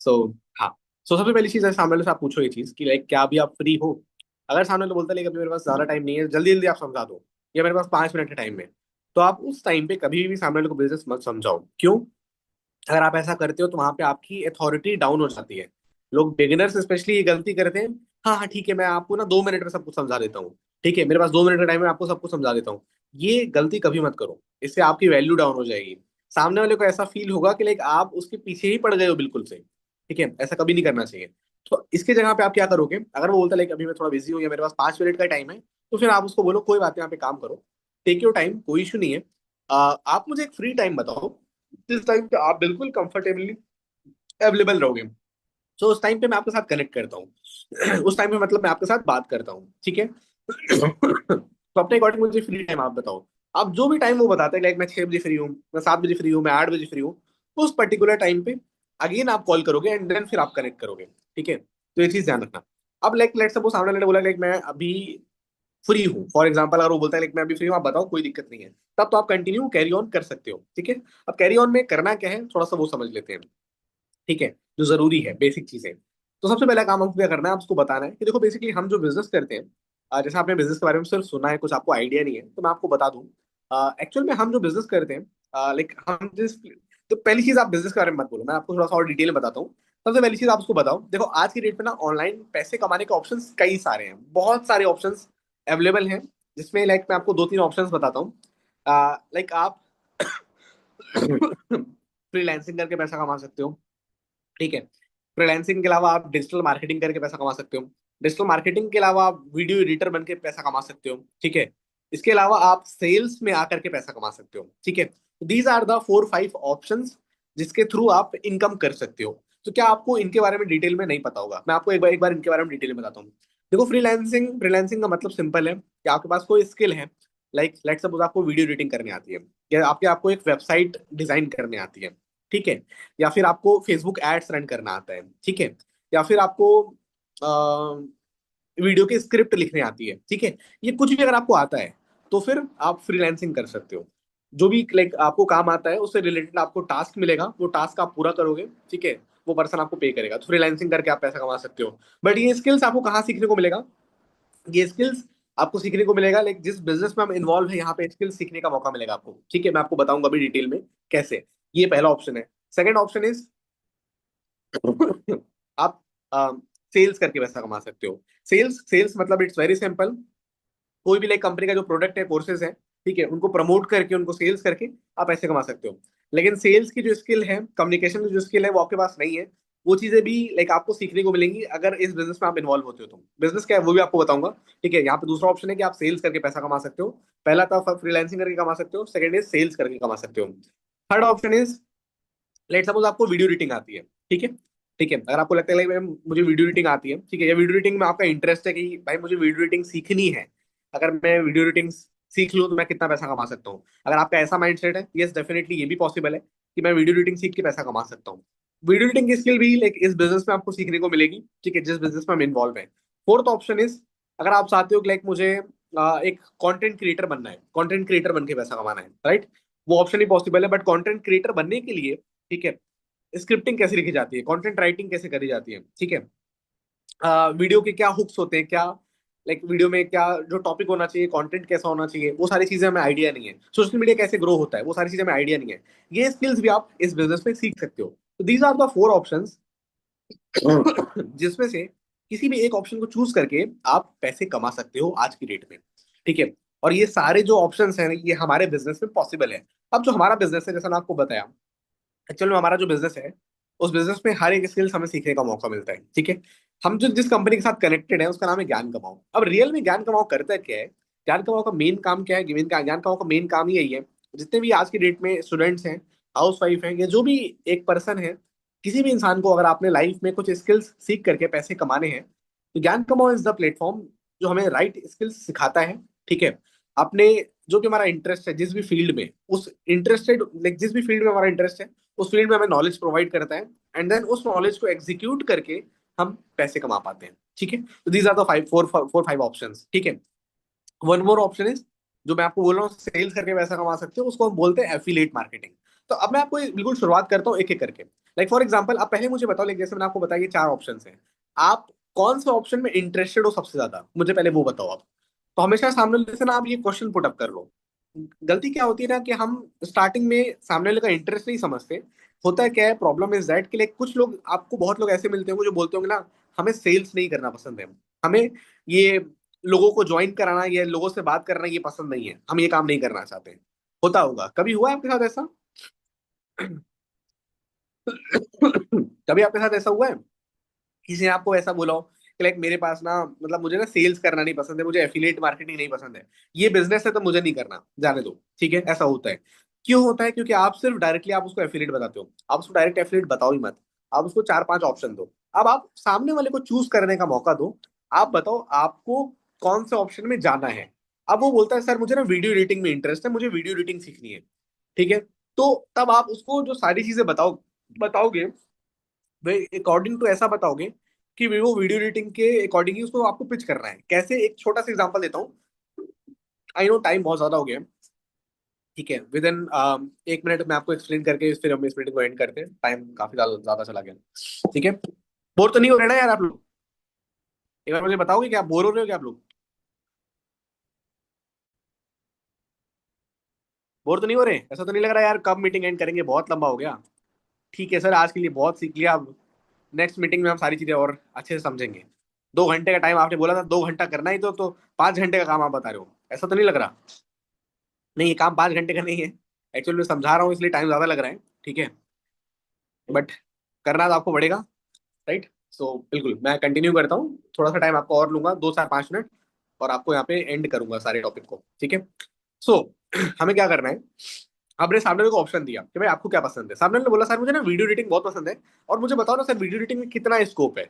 सो हाँ, सो सबसे पहली चीज है, सामने वाले से आप पूछो ये चीज कि लाइक क्या अभी आप फ्री हो। अगर सामने वाला बोलता है लेकिन अभी मेरे पास ज्यादा टाइम नहीं है, जल्दी जल्दी आप समझा दो, या मेरे पास 5 मिनट के टाइम में, तो आप उस टाइम पे कभी भी सामने वाले को बिजनेस मत समझाओ। क्यों? अगर आप ऐसा करते हो तो वहां पे आपकी अथॉरिटी डाउन हो जाती है। लोग बिगिनर्स स्पेशली ये गलती करते हैं। हाँ हाँ ठीक है, मैं आपको ना 2 मिनट में सब कुछ समझा देता हूँ। ठीक है, मेरे पास 2 मिनट का टाइम है, आपको सब कुछ समझा देता हूँ। ये गलती कभी मत करो, इससे आपकी वैल्यू डाउन हो जाएगी। सामने वाले को ऐसा फील होगा कि लाइक आप उसके पीछे ही पड़ गए हो बिल्कुल से। ठीक है, ऐसा कभी नहीं करना चाहिए। तो इसके जगह पे आप क्या करोगे, अगर वो बोलता है लाइक अभी मैं थोड़ा बिजी हूँ या मेरे पास 5 मिनट का टाइम है, तो फिर आप उसको बोलो कोई बात नहीं, यहाँ पे काम करो, टेक योर टाइम, कोई इशू नहीं है। आप मुझे एक फ्री टाइम बताओ जिस टाइम पे आप बिल्कुल कंफर्टेबली अवेलेबल रहोगे। तो उस टाइम पे मैं आपके साथ कनेक्ट करता हूँ उस टाइम पे मतलब मैं आपके साथ बात करता हूँ। ठीक है तो अपने अकॉर्डिंग मुझे फ्री टाइम आप बताओ। आप जो भी टाइम वो बताते हैं, लाइक मैं 6 बजे फ्री हूँ, मैं 7 बजे फ्री हूँ, मैं 8 बजे फ्री हूँ, उस पर्टिकुलर टाइम पे अगेन आप कॉल करोगे एंड देन फिर आप कनेक्ट करोगे। ठीक है, तो ये चीज ध्यान रखना। अब लाइक लेट्स सपोज सामने वाले ने बोला लाइक मैं अभी फ्री हूँ, फॉर एग्जाम्पल अगर वो बोलता है लाइक मैं अभी फ्री हूँ, आप बताओ, कोई दिक्कत नहीं है, तब तो आप कंटिन्यू कैरी ऑन कर सकते हो। ठीक है, अब कैरी ऑन में करना क्या है थोड़ा सा वो समझ लेते हैं। ठीक है, जो जरूरी है बेसिक चीजें। तो सबसे पहला काम हमको क्या करना है, आपको बताना है कि देखो बेसिकली हम जो बिजनेस करते हैं, जैसे आपने बिजनेस के बारे में सिर्फ सुना है, कुछ आपको आइडिया नहीं है, तो मैं आपको बता दूं। एक्चुअल में हम जो बिजनेस करते हैं, लाइक हम जिस, तो पहली चीज आप बिजनेस के बारे में मत बोलो, मैं आपको थोड़ा सा और डिटेल में बताता हूँ। सबसे पहली चीज आप उसको बताओ, देखो आज की डेट में ना ऑनलाइन पैसे कमाने के ऑप्शंस कई सारे हैं, बहुत सारे ऑप्शंस अवेलेबल हैं। जिसमें लाइक मैं आपको 2-3 ऑप्शंस बताता हूँ। लाइक आप फ्रीलांसिंग करके पैसा कमा सकते हो। ठीक है, फ्रीलांसिंग के अलावा आप डिजिटल मार्केटिंग करके पैसा कमा सकते हो। डिजिटल मार्केटिंग के अलावा आप वीडियो एडिटर बन के पैसा कमा सकते हो। ठीक है, इसके अलावा आप सेल्स में आकर के पैसा कमा सकते हो। ठीक है, दीज आर द 4-5 ऑप्शंस जिसके थ्रू आप इनकम कर सकते हो। तो क्या आपको इनके बारे में डिटेल में नहीं पता होगा? मैं आपको एक बार इनके बारे में डिटेल में बताता हूँ। देखो फ्रीलांसिंग फ्रीलांसिंग का मतलब सिंपल है कि आपके पास कोई स्किल है, लाइक लेट्स सपोज आपको वीडियो एडिटिंग करनी आती है, या आपको एक वेबसाइट डिजाइन करनी आती है। ठीक है, या फिर आपको फेसबुक एड्स रन करना आता है। ठीक है, या फिर आपको वीडियो की स्क्रिप्ट लिखने आती है। ठीक है, ये कुछ भी अगर आपको आता है तो फिर आप फ्रीलांसिंग कर सकते हो। जो भी लाइक आपको काम आता है उससे रिलेटेड आपको टास्क मिलेगा, वो टास्क आप पूरा करोगे। ठीक है, वो पर्सन आपको पे करेगा, तो फ्रीलांसिंग करके आप पैसा कमा सकते हो। बट ये स्किल्स आपको कहाँ सीखने को मिलेगा? ये स्किल्स आपको सीखने को मिलेगा लाइक जिस बिजनेस में हम इन्वॉल्व है, यहाँ पे स्किल्स सीखने का मौका मिलेगा आपको। ठीक है, मैं आपको बताऊंगा अभी डिटेल में कैसे। ये पहला ऑप्शन है। सेकंड ऑप्शन इज आप सेल्स करके पैसा कमा सकते हो। सेल्स सेल्स मतलब इट्स वेरी सिंपल। कोई भी लाइक कंपनी का जो प्रोडक्ट है, कोर्सेज है, ठीक है, उनको प्रमोट करके, उनको सेल्स करके आप पैसे कमा सकते हो। लेकिन सेल्स की जो स्किल है, कम्युनिकेशन की जो स्किल है, वो आपके पास नहीं है। वो चीजें भी लाइक आपको सीखने को मिलेंगी अगर इस बिजनेस में आप इन्वॉल्व होते हो। तो बिजनेस क्या है वो भी आपको बताऊंगा। ठीक है, यहाँ पे दूसरा ऑप्शन है कि आप सेल्स करके पैसा कमा सकते हो। पहला था फ्रीलांसिंग करके कमा सकते हो, सेकंड इज सेल्स करके कमा सकते हो। Third option is, let suppose आपको वीडियो एडिटिंग आती है। ठीक है, ठीक है, अगर आपको लगता है भाई मुझे वीडियो एडिटिंग आती है, ठीक है, या वीडियो एडिटिंग में आपका इंटरेस्ट है कि भाई मुझे वीडियो एडिटिंग सीखनी है, अगर मैं वीडियो एडिटिंग सीख लूँ तो मैं कितना पैसा कमा सकता हूँ? अगर आपका ऐसा माइंड सेट है, यस डेफिनेटली ये भी पॉसिबल है कि मैं वीडियो एडिटिंग सीख के पैसा कमा सकता हूँ। वीडियो एडिटिंग की स्किल भी लाइक इस बिजनेस में आपको सीखने को मिलेगी। ठीक है, जिस बिजनेस में हम इन्वॉल्व है। फोर्थ ऑप्शन इज, अगर आप चाहते हो कि लाइक मुझे एक कंटेंट क्रिएटर बनना है, कंटेंट क्रिएटर बन के पैसा कमाना है, राइट, वो ऑप्शन ही पॉसिबल है। बट कंटेंट क्रिएटर बनने के लिए, ठीक है, स्क्रिप्टिंग कैसे लिखी जाती है, कंटेंट राइटिंग कैसे करी जाती है, ठीक है, वीडियो के क्या हुक्स होते हैं, क्या लाइक वीडियो में क्या जो टॉपिक होना चाहिए, कंटेंट कैसा होना चाहिए, वो सारी चीजें हमें आइडिया नहीं है। सोशल मीडिया कैसे ग्रो होता है, वो सारी चीजें हमें आइडिया नहीं है। ये स्किल्स भी आप इस बिजनेस में सीख सकते हो। तो दीज आर द 4 ऑप्शंस जिसमें से किसी भी एक ऑप्शन को चूज करके आप पैसे कमा सकते हो आज की डेट में। ठीक है, और ये सारे जो ऑप्शंस हैं ये हमारे बिजनेस में पॉसिबल है। अब जो हमारा बिजनेस है, जैसा मैं आपको बताया, एक्चुअल में हमारा जो बिजनेस है, उस बिजनेस में हर एक स्किल्स हमें सीखने का मौका मिलता है। ठीक है। हम जो जिस कंपनी के साथ कनेक्टेड है उसका नाम है ज्ञान कमाओ। अब रियल में ज्ञान कमाओ करता क्या है? ज्ञान कमाओ का मेन काम क्या है? ज्ञान कमाओ का मेन काम ही यही है, जितने भी आज की डेट में स्टूडेंट्स हैं, हाउस वाइफ हैं, या जो भी एक पर्सन है, किसी भी इंसान को अगर आपने लाइफ में कुछ स्किल्स सीख करके पैसे कमाने हैं, तो ज्ञान कमाओ इज द प्लेटफॉर्म जो हमें राइट स्किल्स सिखाता है। ठीक है। अपने जो भी हमारा इंटरेस्ट है, जिस भी फील्ड में उस इंटरेस्टेड, लाइक जिस भी फील्ड में हमारा इंटरेस्ट है, उस फील्ड में हमें नॉलेज प्रोवाइड करता है, एंड देन उस नॉलेज को एग्जीक्यूट करके हम पैसे कमा पाते हैं। ठीक है। तो these are the five four four five options. ठीक है। वन मोर ऑप्शन इज, जो मैं आपको बोल रहा हूँ सेल्स करके पैसा कमा सकते हो, उसको हम बोलते हैं एफिलिएट मार्केटिंग। तो अब मैं आपको बिल्कुल शुरुआत करता हूँ एक एक करके। लाइक फॉर एग्जांपल, आप पहले मुझे बताओ, लाइक जैसे मैंने आपको बताया ये चार ऑप्शन हैं, आप कौन से ऑप्शन में इंटरेस्टेड हो सबसे ज्यादा, मुझे पहले वो बताओ आप। तो हमेशा सामने वाले से ना आप ये क्वेश्चन पुट अप कर लो। गलती क्या होती है ना कि हम स्टार्टिंग में सामने वाले का इंटरेस्ट नहीं समझते। होता है क्या है, प्रॉब्लम इज दैट कि लाइक कुछ लोग, आपको बहुत लोग ऐसे मिलते होंगे जो बोलते होंगे ना, हमें सेल्स नहीं करना पसंद है, हमें ये लोगों को ज्वाइन कराना, ये लोगों से बात करना ये पसंद नहीं है, हम ये काम नहीं करना चाहते हैं। होता होगा, कभी हुआ है आपके साथ ऐसा? कभी आपके साथ ऐसा हुआ है, किसी ने आपको ऐसा बोला हो कि लाइक मेरे पास ना, मतलब मुझे ना सेल्स करना नहीं पसंद है, मुझे एफिलिएट मार्केटिंग नहीं पसंद है, ये बिजनेस है तो मुझे नहीं करना, जाने दो। ठीक है, ऐसा होता है। क्यों होता है? क्योंकि आप सिर्फ डायरेक्टली आप उसको एफिलिएट बताते हो, आप उसको डायरेक्ट एफिलिएट बताओ ही मत। आप उसको चार पांच ऑप्शन दो। अब आप सामने वाले को चूज करने का मौका दो। आप बताओ आपको कौन से ऑप्शन में जाना है। अब वो बोलता है सर मुझे ना वीडियो एडिटिंग में इंटरेस्ट है, मुझे वीडियो एडिटिंग सीखनी है। ठीक है। तो तब आप उसको जो सारी चीजें बताओगे, भाई अकॉर्डिंग टू ऐसा बताओगे कि वो वीडियो एडिटिंग के अकॉर्डिंग ही उसको आपको पिच करना है। कैसे? एक छोटा सा एग्जांपल देता हूँ। आई नो टाइम बहुत ज्यादा हो गया है। ठीक है, विद इन एक मिनट में आपको एक्सप्लेन करके फिर हम इस मीटिंग को एंड करते हैं, टाइम काफी ज्यादा ज्यादा चला गया। ठीक है। बोर तो नहीं हो रहे ना यार आप लोग? एक बार मुझे बताओगे कि आप बोर हो रहे हो क्या आप लोग? बोर तो नहीं हो रहे? ऐसा तो नहीं लग रहा यार कब मीटिंग एंड करेंगे, बहुत लंबा हो गया। ठीक है सर, आज के लिए बहुत सीख लिया। अब नेक्स्ट मीटिंग में हम सारी चीजें और अच्छे से समझेंगे। 2 घंटे का टाइम आपने बोला था, 2 घंटा करना ही तो 5 घंटे का काम आप बता रहे हो, ऐसा तो नहीं लग रहा? नहीं, ये काम 5 घंटे का नहीं है। एक्चुअली मैं समझा रहा हूँ इसलिए टाइम ज्यादा लग रहा है। ठीक है। बट करना तो आपको पड़ेगा, राइट? सो बिल्कुल मैं कंटिन्यू करता हूँ, थोड़ा सा टाइम आपको और लूंगा, 2 4 5 मिनट, और आपको यहाँ पे एंड करूंगा सारे टॉपिक को। ठीक है। सो हमें क्या करना है, आपने सामने वाले को ऑप्शन दिया कि भाई आपको क्या पसंद है। सामने वाले ने बोला सर मुझे ना वीडियो एडिटिंग बहुत पसंद है, और मुझे बताओ ना सर वीडियो एडिटिंग में कितना स्कोप है।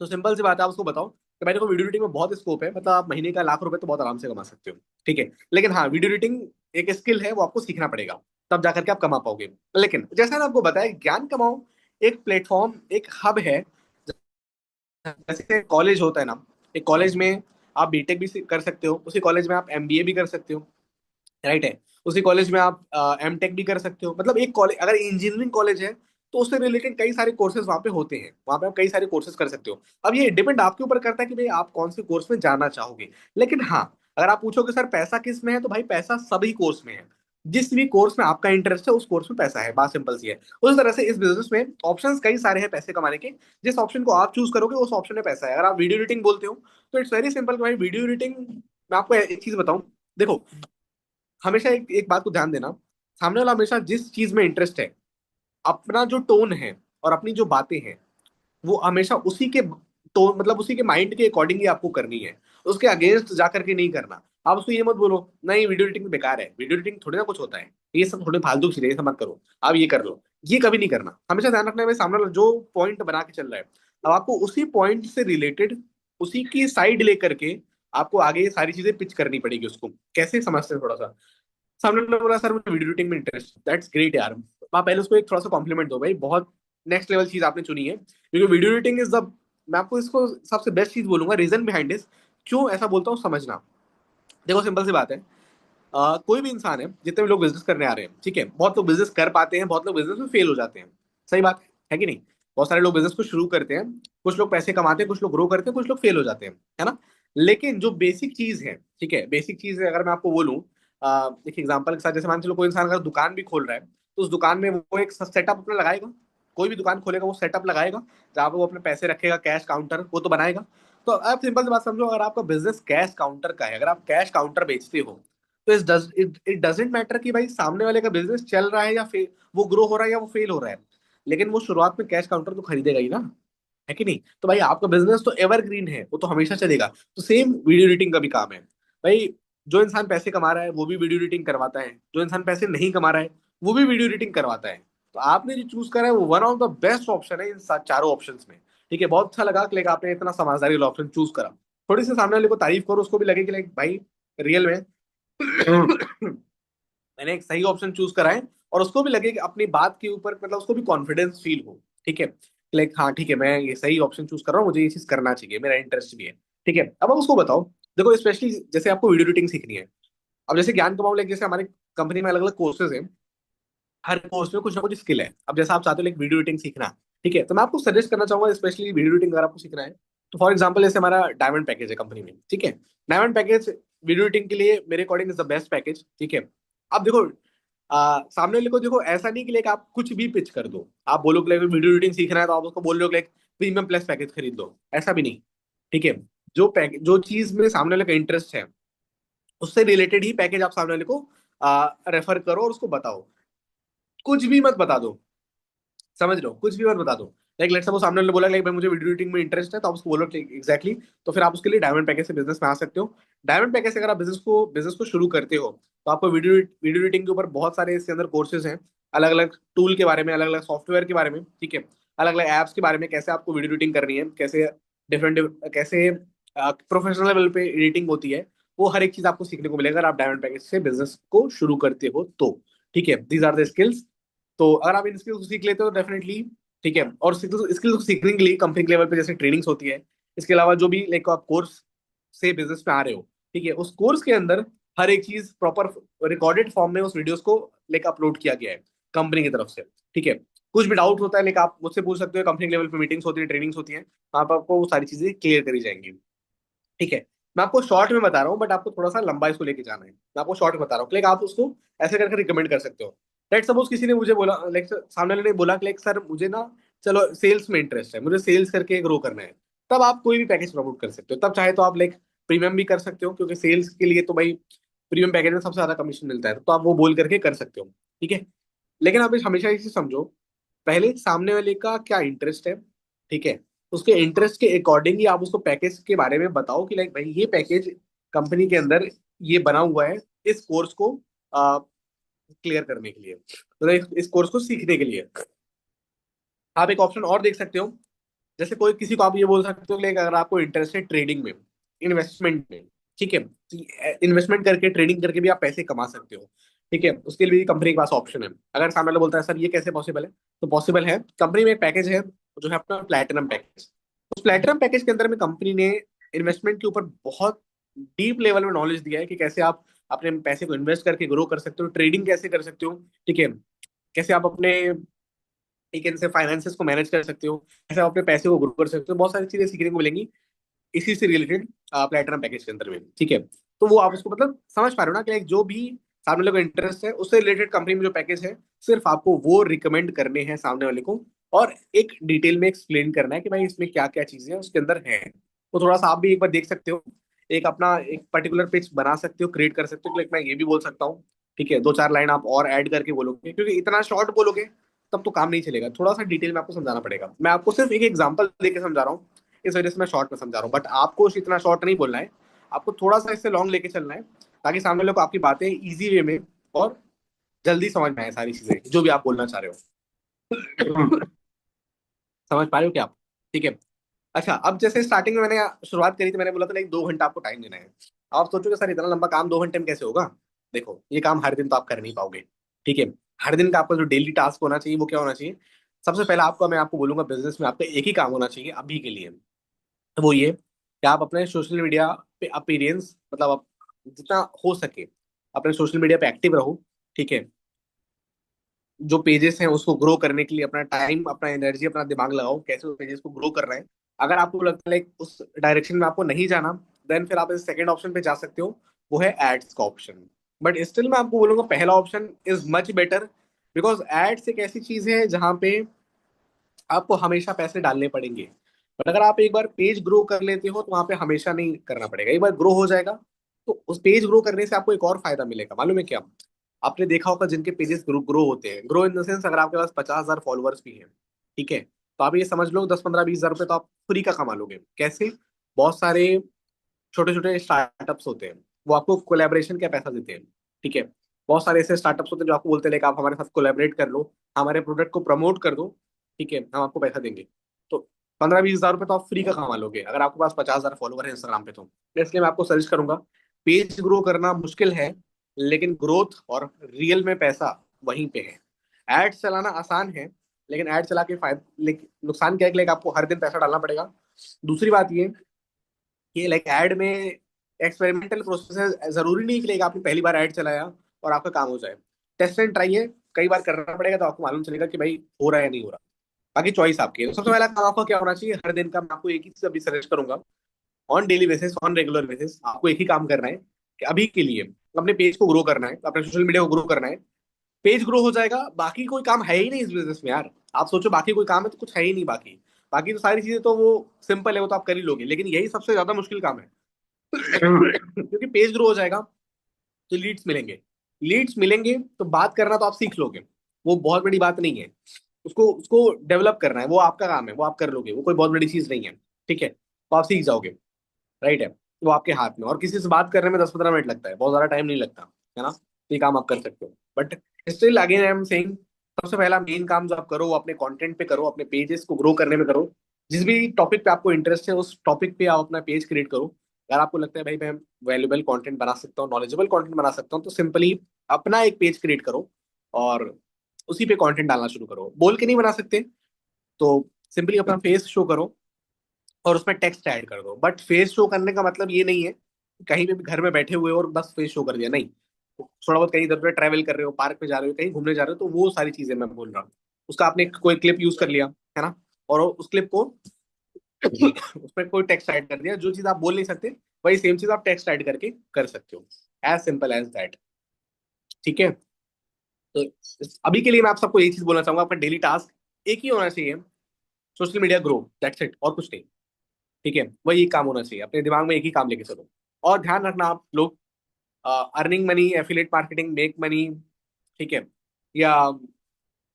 तो सिंपल सी बात है, आप उसको बताओ कि भाई देखो वीडियो एडिटिंग में बहुत स्कोप है, मतलब आप महीने का ₹1,00,000 तो बहुत आराम से कमा सकते हो। ठीक है। लेकिन हाँ, वीडियो एडिटिंग एक स्किल है, वो आपको सीखना पड़ेगा, तब जाकर के आप कमा पाओगे। लेकिन जैसा मैंने आपको बताया, ज्ञान कमाओ एक प्लेटफॉर्म, एक हब है। जैसे कॉलेज होता है ना, एक कॉलेज में आप बीटेक भी कर सकते हो, उसी कॉलेज में आप एमबीए भी कर सकते हो, राइट है? उसी कॉलेज में आप एमटेक भी कर सकते हो। मतलब एक कॉलेज अगर इंजीनियरिंग कॉलेज है, तो उससे रिलेटेड कई सारे कोर्सेज वहाँ पे होते हैं, वहाँ पे आप कई सारे कोर्सेज कर सकते हो। अब ये डिपेंड आपके ऊपर करता है कि भाई आप कौन से कोर्स में जाना चाहोगे। लेकिन हाँ, अगर आप पूछोगे सर पैसा किस में है, तो भाई पैसा सभी कोर्स में है। जिस भी कोर्स में आपका इंटरेस्ट है उस कोर्स में पैसा है, बात सिंपल सी है। उस तरह से इस बिजनेस में ऑप्शंस कई सारे हैं पैसे कमाने के। जिस ऑप्शन को आप चूज करोगे उस ऑप्शन में पैसा है। अगर आप वीडियो एडिटिंग बोलते हो, तो इट्स वेरी सिंपल भाई, वीडियो एडिटिंग। मैं आपको एक चीज बताऊं, देखो, हमेशा एक बात को ध्यान देना, सामने वाला हमेशा जिस चीज में इंटरेस्ट है, अपना जो टोन है और अपनी जो बातें हैं, वो हमेशा उसी के टोन, मतलब उसी के माइंड के अकॉर्डिंग ही आपको करनी है, उसके अगेंस्ट जा करके नहीं करना। आप उसको ये मत बोलो नहीं वीडियो एडिटिंग बेकार है, वीडियो एडिटिंग थोड़ी ना कुछ होता है, ये सब थोड़े फालतू चीजें, ये सब मत करो, आप ये कर लो। ये कभी नहीं करना। हमेशा ध्यान रखना है भाई, सामने वाला जो पॉइंट बना के चल रहा है, अब आपको उसी पॉइंट से रिलेटेड, उसी की साइड लेकर के आपको आगे ये सारी चीजें पिच करनी पड़ेगी उसको। कैसे समझते हैं थोड़ा सा? सामने वाला बोला सर मुझे वीडियो एडिटिंग में इंटरेस्ट, दैट्स ग्रेट यार। आप पहले उसको एक थोड़ा सा कॉम्प्लीमेंट दो, भाई बहुत नेक्स्ट लेवल चीज आपने चुनी है, क्योंकि वीडियो एडिटिंग इज द, मैं आपको इसको सबसे बेस्ट चीज बोलूंगा, रीजन बिहाइंड दिस, क्यों ऐसा बोलता हूँ समझना। देखो सिंपल सी बात है, कोई भी इंसान है, जितने भी लोग बिजनेस करने आ रहे हैं, ठीक है, बहुत लोग बिजनेस कर पाते हैं, बहुत लोग बिजनेस में फेल हो जाते हैं। सही बात है कि नहीं? बहुत सारे लोग बिजनेस को शुरू करते हैं, कुछ लोग पैसे कमाते हैं, कुछ लोग ग्रो करते हैं, कुछ लोग फेल हो जाते हैं, है ना? लेकिन जो बेसिक चीज है, ठीक है, बेसिक चीज है, अगर मैं आपको बोलूं एक एग्जांपल के साथ, जैसे मान चलो कोई इंसान अगर दुकान भी खोल रहा है, तो उस दुकान में वो एक सेटअप अपना लगाएगा। कोई भी दुकान खोलेगा वो सेटअप लगाएगा, जहाँ पे वो अपने पैसे रखेगा, कैश काउंटर वो तो बनाएगा। तो आप सिंपल सी बात समझो, अगर आपका बिजनेस कैश काउंटर का है, अगर आप कैश काउंटर बेचते हो, तो इट डजेंट मैटर कि भाई सामने वाले का बिजनेस चल रहा है या फेल, वो ग्रो हो रहा है या वो फेल हो रहा है, लेकिन वो शुरुआत में कैश काउंटर तो खरीदेगा ही ना, है कि नहीं? तो भाई आपका बिजनेस तो एवरग्रीन है, वो तो हमेशा चलेगा। तो सेम वीडियो एडिटिंग का भी काम है भाई। जो इंसान पैसे कमा रहा है वो भी वीडियो एडिटिंग करवाता है, जो इंसान पैसे नहीं कमा रहा है वो भी वीडियो एडिटिंग करवाता है। तो आपने जो चूज करा है वो one of the best option है इन चारों ऑप्शंस में। ठीक है, बहुत अच्छा लगा कि लाइक आपने इतना समझदारी वाला ऑप्शन चूज करा। थोड़ी सी सामने वाले को तारीफ करो, उसको भी लगे कि लाइक भाई रियल में मैंने एक सही ऑप्शन चूज करा है, और उसको भी लगे कि अपनी बात के ऊपर मतलब उसको भी कॉन्फिडेंस फील हो। ठीक है, लाइक हाँ ठीक है, मैं ये सही ऑप्शन चूज कर रहा हूँ, मुझे ये चीज करना चाहिए, मेरा इंटरेस्ट भी है। ठीक है, अब आप उसको बताओ। देखो स्पेशली जैसे आपको वीडियो एडिटिंग सीखनी है, अब जैसे ज्ञान कमाओ, लाइक जैसे हमारी कंपनी में अलग अलग कोर्सेज हैं, हर कोर्स में कुछ ना कुछ स्किल है। अब जैसा आप चाहते हो लाइक वीडियो एडिटिंग सीखना, ठीक है, तो मैं आपको सजेस्ट करना चाहूंगा स्पेशली वीडियो एडिटिंग अगर आपको सीखना है, तो फॉर एग्जांपल जैसे हमारा डायमंड पैकेज है कंपनी में, ठीक है। डायमंड पैकेज वीडियो एडिटिंग के लिए मेरे according is the best package. ठीक है, अब देखो सामने वाले को देखो, ऐसा नहीं कि लाइक आप कुछ भी पिच कर दो, आप बोलो कि लाइक वीडियो एडिटिंग सीखना है तो आप उसको बोल रहे हो लाइक प्रीमियम प्लस पैकेज खरीद लो, ऐसा भी नहीं। ठीक है, जो पैकेज जो चीज में सामने वाले का इंटरेस्ट है उससे रिलेटेड ही पैकेज आप सामने वाले को रेफर करो और उसको बताओ। कुछ भी मत बता दो, समझ लो, कुछ भी मत बता दो। लाइक लेट्स सपोज सामने वाले ने बोला लाइक भाई मुझे वीडियो एडिटिंग में इंटरेस्ट है, तो आप उसको बोलो एग्जैक्टली। तो फिर आप उसके लिए डायमंड पैकेज से बिजनेस में आ सकते हो। डायमंड पैकेज से अगर आप बिजनेस को शुरू करते हो, तो आपको वीडियो एडिटिंग के ऊपर बहुत सारे इसके अंदर कोर्सेज हैं, अलग अलग टूल के बारे में, अलग अलग सॉफ्टवेयर के बारे में, ठीक है, अलग अलग ऐप्स के बारे में, कैसे आपको वीडियो एडिटिंग करनी है, कैसे डिफरेंट कैसे प्रोफेशनल लेवल पे एडिटिंग होती है, वो हर एक चीज आपको सीखने को मिलेगा अगर आप डायमंड पैकेज से बिजनेस को शुरू करते हो तो। ठीक है, दीज आर द स्किल्स। तो अगर आप इन स्किल्स को सीख लेते हो डेफिनेटली, ठीक है, और स्किल्स को सीखने के लिए कंपनी के लेवल पे जैसे ट्रेनिंग्स होती है, इसके अलावा जो भी लाइक आप कोर्स से बिजनेस में आ रहे हो, ठीक है, उस कोर्स के अंदर हर एक चीज प्रॉपर रिकॉर्डेड फॉर्म में उस वीडियोस को लाइक अपलोड किया गया है कंपनी की तरफ से। ठीक है, कुछ भी डाउट होता है लाइक आप मुझसे पूछ सकते हो, कंपनी लेवल पे मीटिंग्स होती है, ट्रेनिंग्स होती है, वहां पर आपको वो सारी चीजें क्लियर करी जाएंगी। ठीक है, मैं आपको शॉर्ट में बता रहा हूँ, बट आपको थोड़ा सा लंबा इसको लेके जाना है, मैं आपको शॉर्ट में बता रहा हूँ, लाइक आप उसको ऐसे करके रिकमेंड कर सकते हो। लेट सपोज किसी ने मुझे बोला, लाइक सामने वाले ने बोला कि लाइक सर मुझे ना, चलो सेल्स में इंटरेस्ट है, मुझे सेल्स करके ग्रो करना है, तब आप कोई भी पैकेज प्रमोट कर सकते हो। तब चाहे तो आप लाइक प्रीमियम भी कर सकते हो, क्योंकि सेल्स के लिए तो भाई प्रीमियम पैकेज में सबसे ज्यादा कमीशन मिलता है, तो आप वो बोल करके कर सकते हो। ठीक है, लेकिन आप हमेशा इसे समझो, पहले सामने वाले का क्या इंटरेस्ट है, ठीक है, उसके इंटरेस्ट के अकॉर्डिंग ही आप उसको पैकेज के बारे में बताओ कि लाइक भाई ये पैकेज कंपनी के अंदर ये बना हुआ है इस कोर्स को क्लियर करने के लिए, तो इस कोर्स को सीखने के लिए। आप एक ऑप्शन और देख सकते हो, जैसे कोई किसी को आप ये बोल सकते हो कि अगर आपको इंटरेस्ट है ट्रेडिंग में, इन्वेस्टमेंट में, ठीक है, इन्वेस्टमेंट करके ट्रेडिंग करके भी आप पैसे कमा सकते हो। ठीक है, उसके लिए भी कंपनी के पास ऑप्शन है। अगर सामने वाला बोलता है सर ये कैसे पॉसिबल है, तो पॉसिबल है, कंपनी में एक पैकेज है जो है अपना प्लैटिनम पैकेज। उस प्लैटिनम पैकेज के अंदर में कंपनी ने इन्वेस्टमेंट के ऊपर बहुत डीप लेवल में नॉलेज दिया है कि कैसे आप अपने पैसे को इन्वेस्ट करके ग्रो कर सकते हो, ट्रेडिंग कैसे कर सकते हो, ठीक है, कैसे आप अपने एक इनसे फाइनेंसेस को मैनेज कर सकते हो, कैसे आप अपने पैसे को ग्रो कर सकते हो, बहुत सारी चीजें सीखने को मिलेंगी इसी से रिलेटेड प्लेटिनम पैकेज के अंदर में। ठीक है, तो वो आप उसको मतलब समझ पा रहे हो ना कि like जो भी सामने वाले को इंटरेस्ट है उससे रिलेटेड कंपनी में जो पैकेज है, सिर्फ आपको वो रिकमेंड करने हैं सामने वाले को, और एक डिटेल में एक्सप्लेन करना है कि भाई इसमें क्या क्या चीजें उसके अंदर है। तो थोड़ा सा आप भी एक बार देख सकते हो, एक अपना एक पर्टिकुलर पिच बना सकते हो, क्रिएट कर सकते हो, लाइक मैं ये भी बोल सकता हूँ। ठीक है, दो चार लाइन आप और ऐड करके बोलोगे, क्योंकि इतना शॉर्ट बोलोगे तब तो काम नहीं चलेगा, थोड़ा सा डिटेल में आपको समझाना पड़ेगा। मैं आपको सिर्फ एक एग्जांपल देके समझा रहा हूँ, इस वजह से मैं शॉर्ट में समझा रहा हूँ, बट आपको इतना शॉर्ट नहीं बोलना है, आपको थोड़ा सा इससे लॉन्ग लेके चलना है, ताकि सामने लोग आपकी बातें इजी वे में और जल्दी समझ में आए सारी चीजें जो भी आप बोलना चाह रहे हो। समझ पा रहे हो क्या आप? ठीक है, अच्छा, अब जैसे स्टार्टिंग में मैंने शुरुआत करी थी, मैंने बोला था लाइक 2 घंटा आपको टाइम देना है। आप सोचोगे सर इतना लंबा काम 2 घंटे में कैसे होगा? देखो ये काम हर दिन तो आप कर नहीं पाओगे। ठीक है, हर दिन का आपका जो डेली टास्क होना चाहिए वो क्या होना चाहिए? सबसे पहले आपको मैं आपको बोलूंगा बिजनेस में आपका एक ही काम होना चाहिए अभी के लिए, तो वो ये कि आप अपने सोशल मीडिया पे अपीरियंस मतलब आप जितना हो सके अपने सोशल मीडिया पे एक्टिव रहो। ठीक है, जो पेजेस हैं उसको ग्रो करने के लिए अपना टाइम, अपना एनर्जी, अपना दिमाग लगाओ कैसे उस पेजेस को ग्रो कर रहे हैं। अगर आपको लगता है like, उस डायरेक्शन में आपको नहीं जाना, देन फिर आप इस सेकंड ऑप्शन पे जा सकते हो, वो है एड्स का ऑप्शन। बट स्टिल मैं आपको बोलूंगा पहला option is much better, because ads एक ऐसी चीज है जहां पे आपको हमेशा पैसे डालने पड़ेंगे। बट अगर आप एक बार पेज ग्रो कर लेते हो तो वहां पे हमेशा नहीं करना पड़ेगा, एक बार ग्रो हो जाएगा तो उस पेज ग्रो करने से आपको एक और फायदा मिलेगा, मालूम है क्या? आपने देखा होगा जिनके पेजेस ग्रो ग्रो होते हैं, ग्रो इन द सेंस अगर आपके पास 50,000 फॉलोअर्स भी हैं, ठीक है, तो आप ये समझ लो 10, 15, 20 हजार रुपए तो आप फ्री का कमा लोगे। कैसे? बहुत सारे छोटे छोटे स्टार्टअप्स होते हैं, वो आपको कोलैबोरेशन का पैसा देते हैं, ठीक है। बहुत सारे ऐसे स्टार्टअप्स होते हैं जो आपको बोलते हैं लाइक आप हमारे साथ कोलैबोरेट कर लो, हमारे प्रोडक्ट को प्रमोट कर दो, ठीक है, हम आपको पैसा देंगे। तो 15, 20 हजार रुपए तो आप फ्री का कमा लोगे अगर आपके पास 50,000 फॉलोवर है इंस्टाग्राम पे। तो इसलिए मैं आपको सजेस्ट करूंगा, पेज ग्रो करना मुश्किल है, लेकिन ग्रोथ और रियल में पैसा वहीं पे है। एड चलाना आसान है, लेकिन एड चला के फायदा, लेकिन नुकसान क्या है कि लाइक आपको हर दिन पैसा डालना पड़ेगा। दूसरी बात ये कि लाइक ऐड में एक्सपेरिमेंटल प्रोसेस है, जरूरी नहीं कि लाइक आपने पहली बार ऐड चलाया और आपका काम हो जाए। टेस्ट एंड ट्राई है, कई बार करना पड़ेगा तो आपको मालूम चलेगा कि भाई हो रहा है या नहीं हो रहा। बाकी चॉइस आपकी है। तो सबसे पहला काम आपका क्या होना चाहिए, हर दिन का मैं आपको एक ही चीज अभी सजेस्ट करूंगा, on daily basis, on regular basis आपको एक ही काम करना है कि अभी के लिए अपने पेज को ग्रो करना है, अपने सोशल मीडिया को ग्रो करना है। पेज ग्रो हो जाएगा, बाकी कोई काम है ही नहीं इस बिजनेस में यार। आप सोचो बाकी कोई काम है तो कुछ है ही नहीं बाकी। बाकी तो सारी चीजें तो वो सिंपल है, वो तो आप कर ही लोगे, लेकिन यही सबसे ज्यादा मुश्किल काम है। क्योंकि पेज ग्रो हो जाएगा तो लीड्स मिलेंगे, लीड्स मिलेंगे तो बात करना तो आप सीख लोगे, वो बहुत बड़ी बात नहीं है। उसको उसको डेवलप करना है, वो आपका काम है, वो आप कर लोगे, वो कोई बहुत बड़ी चीज नहीं है, ठीक है, तो आप सीख जाओगे, राइट है। वो आपके हाथ में, और किसी से बात करने में 10, 15 मिनट लगता है, बहुत ज्यादा टाइम नहीं लगता, है ना, तो ये काम आप कर सकते हो। But still again I am saying, सबसे पहला मेन काम जो आप करो वो अपने कंटेंट पे करो, अपने पेजेस को ग्रो करने में करो। जिस भी टॉपिक पे आपको इंटरेस्ट है उस टॉपिक पे आप अपना पेज क्रिएट करो। अगर आपको लगता है भाई मैं वैल्यूएबल कंटेंट बना सकता हूँ, नॉलेजेबल कंटेंट बना सकता हूँ, तो सिंपली अपना एक पेज क्रिएट करो और उसी पे कंटेंट डालना शुरू करो। बोल के नहीं बना सकते तो सिंपली अपना फेस शो करो और उसमें टेक्स्ट ऐड कर दो। बट फेस शो करने का मतलब ये नहीं है कि कहीं पे भी घर में बैठे हुए हो और बस फेस शो कर दिया, नहीं। थोड़ा बहुत कहीं इधर उधर ट्रैवल कर रहे हो, पार्क में जा रहे हो, कहीं घूमने जा रहे हो, तो वो सारी चीजें मैं बोल रहा हूँ। उसका आपने कोई क्लिप यूज कर लिया, है ना, और उस क्लिप को उसमें कोई टेक्स्ट ऐड कर दिया, जो चीज आप बोल नहीं सकते वही सेम चीज आप टेक्स्ट ऐड करके कर सकते हो। एज सिंपल एज दैट, ठीक है। तो अभी के लिए मैं आप सबको एक चीज बोलना चाहूंगा, आपका डेली टास्क एक ही होना चाहिए, social media grow, that's it, और कुछ नहीं, ठीक है। वही एक काम होना चाहिए, अपने दिमाग में एक ही काम लेके चलो। और ध्यान रखना आप लोग, earning money, affiliate marketing, make money, ठीक है, या